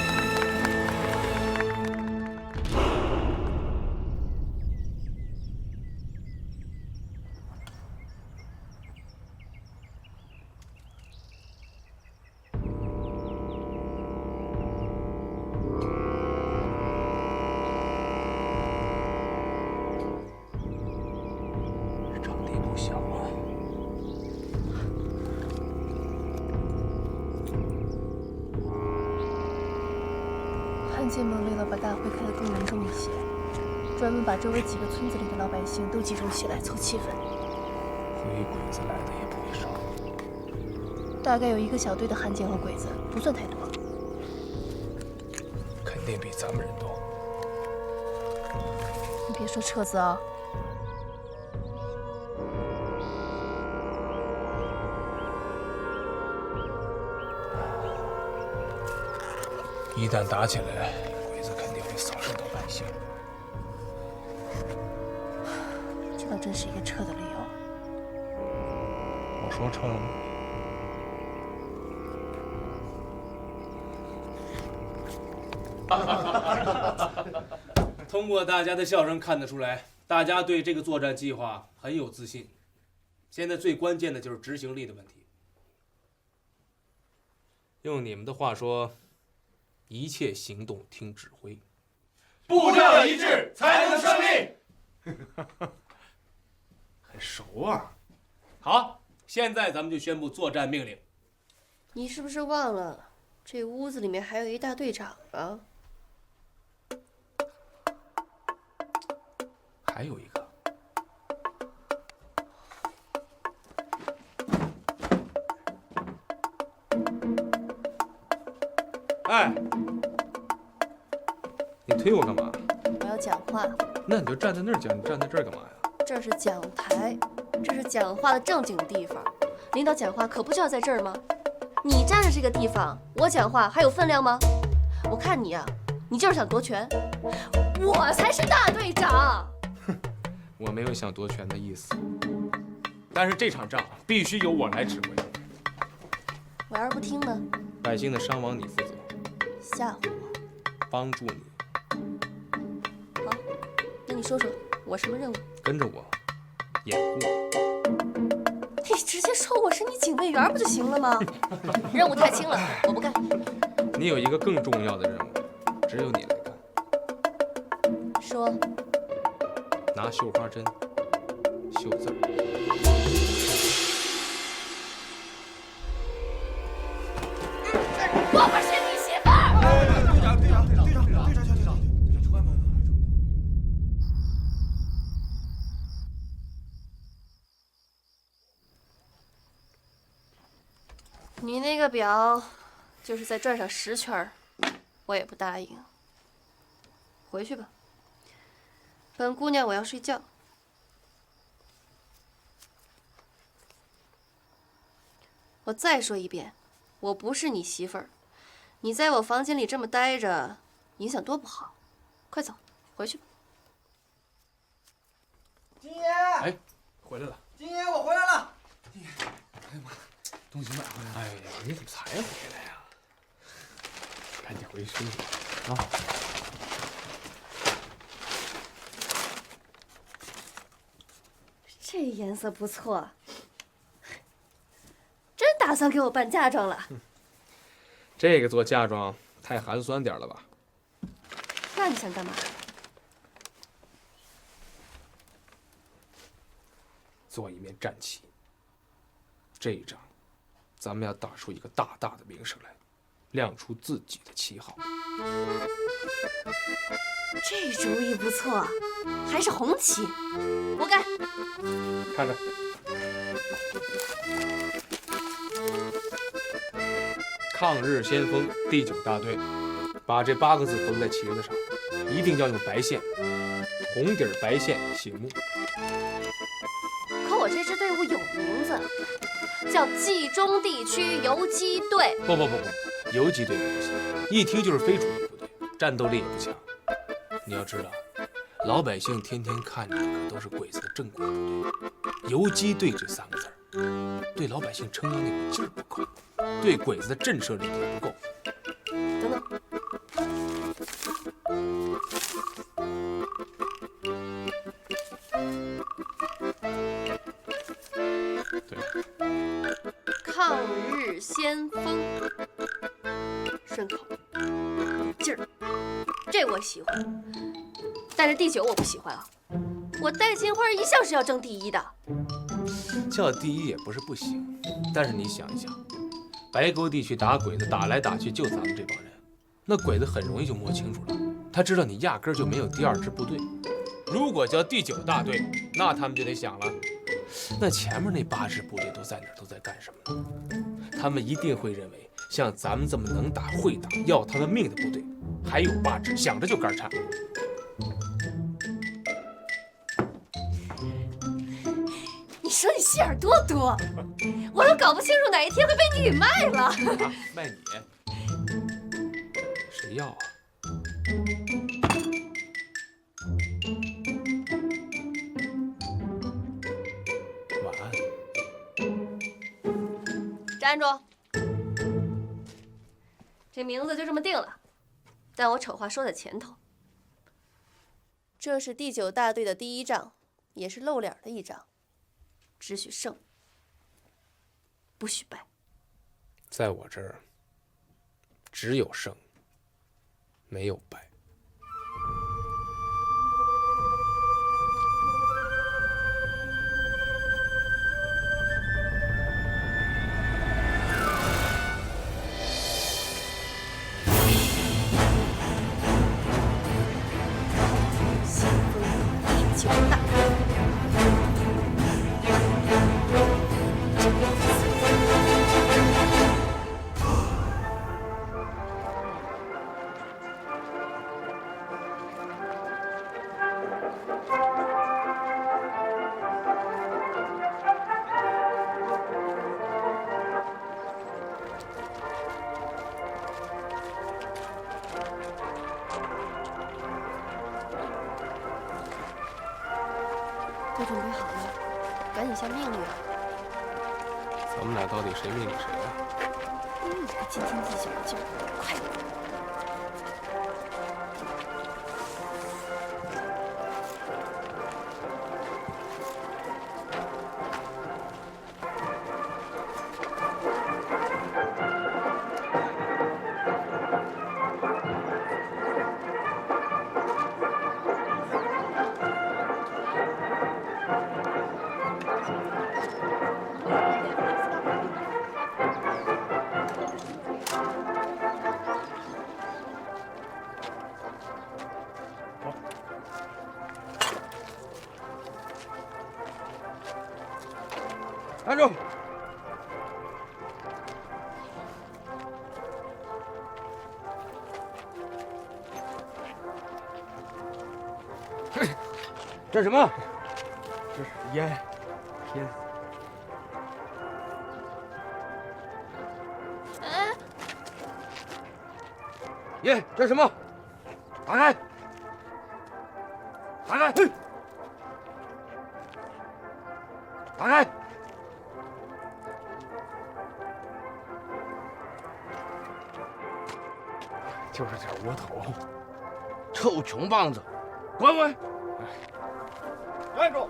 汉奸们为了把大会开得更隆重一些，专门把周围几个村子里的老百姓都集中起来凑气氛。黑鬼子来的也不会少，大概有1个小队的汉奸和鬼子，不算太多。肯定比咱们人多。你别说撤资啊！一旦打起来，鬼子肯定会扫射到百姓。这倒真是一个撤的理由。我说撤了吗？通过大家的笑声看得出来，大家对这个作战计划很有自信。现在最关键的就是执行力的问题。用你们的话说，一切行动听指挥，步调一致才能胜利。很熟啊！好，现在咱们就宣布作战命令。你是不是忘了，这屋子里面还有一大队长啊？还有一个。哎，你推我干嘛？我要讲话。那你就站在那儿讲，你站在这儿干嘛呀？这是讲台，这是讲话的正经地方。领导讲话可不就要在这儿吗？你站着这个地方，我讲话还有分量吗？我看你呀，你就是想夺权，我才是大队长。我没有想夺权的意思，但是这场仗必须由我来指挥。我要是不听呢？百姓的伤亡你负责。吓唬我？帮助你。好，那你说说我什么任务？跟着我，掩护。你直接说我是你警卫员不就行了吗？任务太轻了，我不干。你有一个更重要的任务，只有你来干。说。拿绣花针绣字儿。我不是你媳妇儿！队长，你那个表，就是再转上10圈，我也不答应。回去吧，本姑娘我要睡觉。我再说一遍，我不是你媳妇儿，你在我房间里这么待着，影响多不好。快走，回去吧。金爷，哎，回来了。金爷，我回来了。哎呀妈，东西买回来了。哎呀，你怎么才回来呀？赶紧回去休息啊。这颜色不错，真打算给我办嫁妆了？这个做嫁妆太寒酸点了吧？那你想干嘛？做一面战旗。这一仗，咱们要打出一个大大的名声来，亮出自己的旗号。这主意不错，还是红旗，我干。看着。抗日先锋第9大队，把这8个字缝在旗子上，一定要用白线，红底白线醒目。可我这支队伍有名字，叫冀中地区游击队。不，游击队不行，一听就是非主力部队，战斗力也不强。你要知道，老百姓天天看着可都是鬼子的正规部队，游击队这3个字对老百姓撑腰那股劲儿不够，对鬼子的震慑力也不够。等等，对，抗日先锋，顺口，有劲儿，这我喜欢。但是第9我不喜欢啊，我戴金花一向是要争第1的。叫第1也不是不行，但是你想一想，白沟地区打鬼子打来打去就咱们这帮人，那鬼子很容易就摸清楚了，他知道你压根儿就没有第2支部队。如果叫第9大队，那他们就得想了，那前面那8支部队都在哪儿，都在干什么呢？他们一定会认为，像咱们这么能打会打要他们命的部队，还有8支，想着就肝颤。你说你心眼多多，我都搞不清楚哪一天会被你给卖了。啊，卖你？谁要啊？晚安。站住！这名字就这么定了，但我丑话说在前头，这是第9大队的第1仗，也是露脸的一仗。只许胜，不许败。在我这儿，只有胜，没有败。先锋第9大队。都准备好了，赶紧下命令啊！咱们俩到底谁命令谁呀？你个斤斤计较的劲儿，快点！站住！这是什么？这是烟，天。耶，这是什么？打开！打开！打开！就是点窝头，臭穷棒子，滚滚！站住！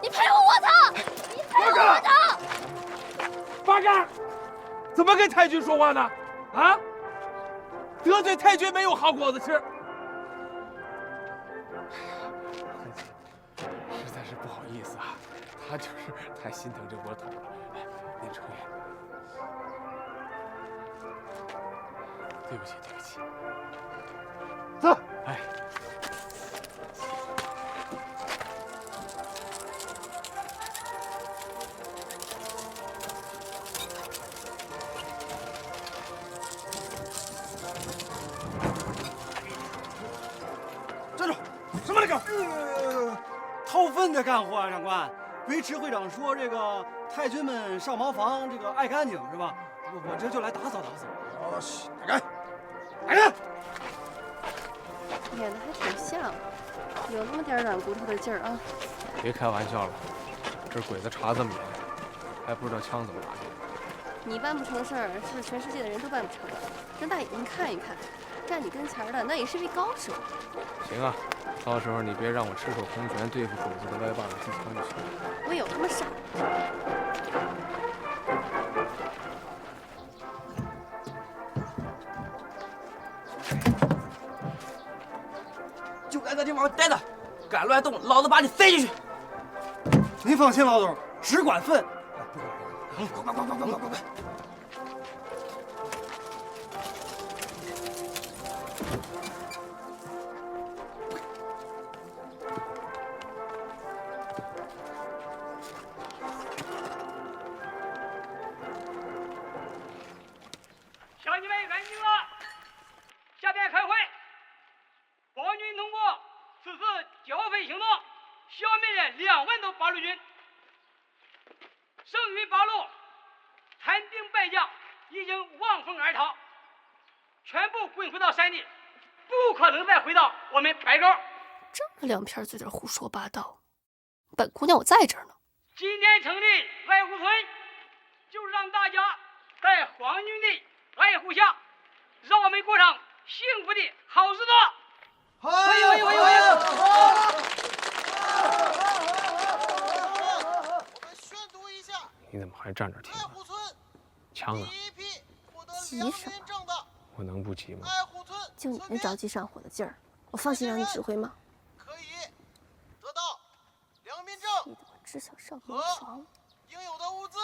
你陪我窝头！你陪我窝头！八嘎！怎么跟太君说话呢？啊！得罪太君没有好果子吃。实在是不好意思啊，他就是太心疼这窝头了。您抽烟。对不起，对不起。走。哎。掏粪的干活啊，长官。维持会长说这个太君们上茅房，这个爱干净是吧？我这就来打扫打扫。打开，打开！演的还挺像，有那么点软骨头的劲儿啊。别开玩笑了，这鬼子查这么严，还不知道枪怎么拿去。你办不成事儿，是不是全世界的人都办不成？让大眼睛看一看，站你跟前的那也是位高手。行啊，到时候你别让我赤手空拳对付鬼子的歪把子机枪就行了。我有他妈傻。就该在这地方待着，敢乱动，老子把你塞进去。您放心，老总，只管粪。快！乡亲们安静了，下边开会。皇军通过此次剿匪行动，消灭了2万多八路军，剩余八路残兵败将已经望风而逃，全部滚回到山里，不可能再回到我们白沟。这么两片嘴在胡说八道，本姑娘我在这儿呢。今天成立爱护村，就是让大家在皇军的爱护下，让我们过上幸福的好日子。好！你怎么还站着听啊？枪呢？急什么？我能不急吗？就你那着急上火的劲儿，我放心让你指挥吗？可以得到良民证，气得我只想上茅房。应有的物资。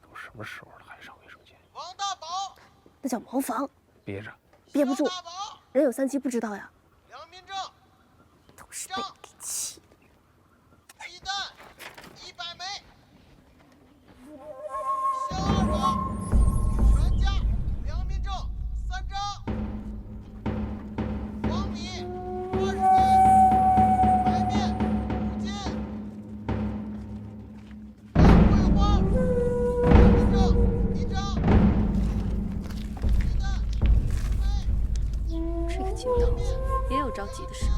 都什么时候了，还上卫生间？王大宝，那叫茅房。憋着。憋不住，人有3急不知道呀。良民证。都是被你给气的。鸡蛋100枚。小二宝，全家良民证3张。黄米20斤，白面5斤。桂花良民证1张。鸡蛋1枚。这个金刀子也有着急的时候。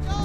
张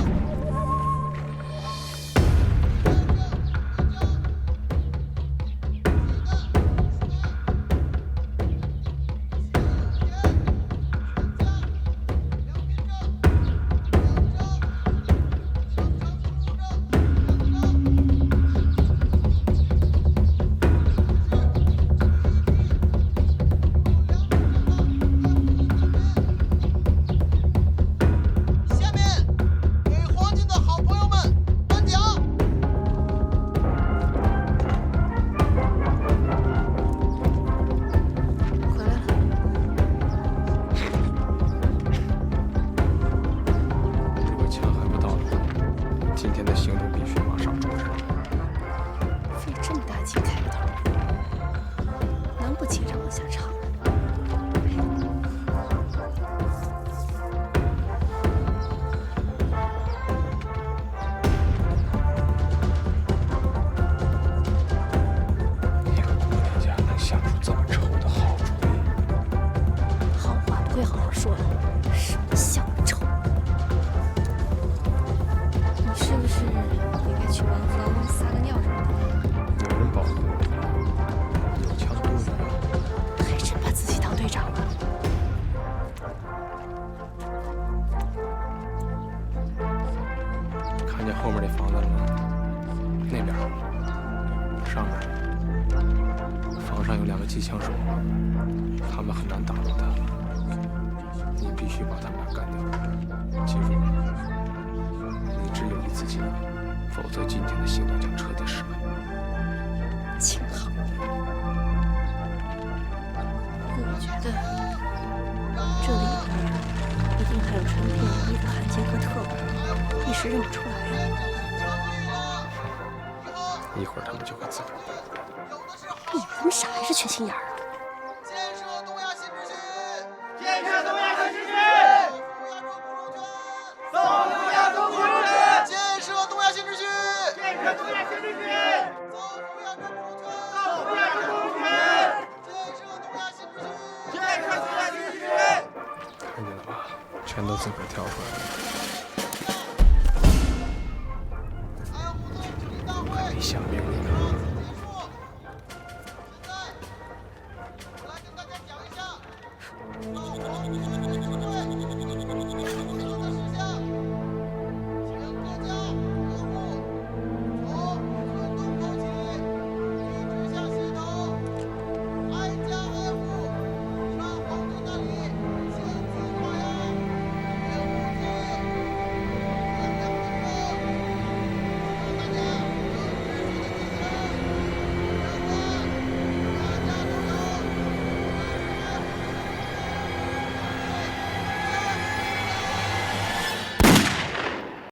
看见后面那房子了吗？那边，上面，房上有2个机枪手，他们很难打到他。你必须把他们俩干掉。记住，你只有1次机会，否则今天的行动将彻底失败。秦昊，我觉得这里边一定还有传遍人类的汉奸和特务，一时认不出来啊。一会儿他们就会自个儿败。你们这么傻还是缺心眼儿啊？建设东亚新秩序，造福亚洲共荣圈，建设东亚新秩序，造福亚洲共荣圈，造福亚洲共荣圈，建设东亚新秩序，建设东亚新秩序。看见了吧？全都自个儿跳出来了。快比想明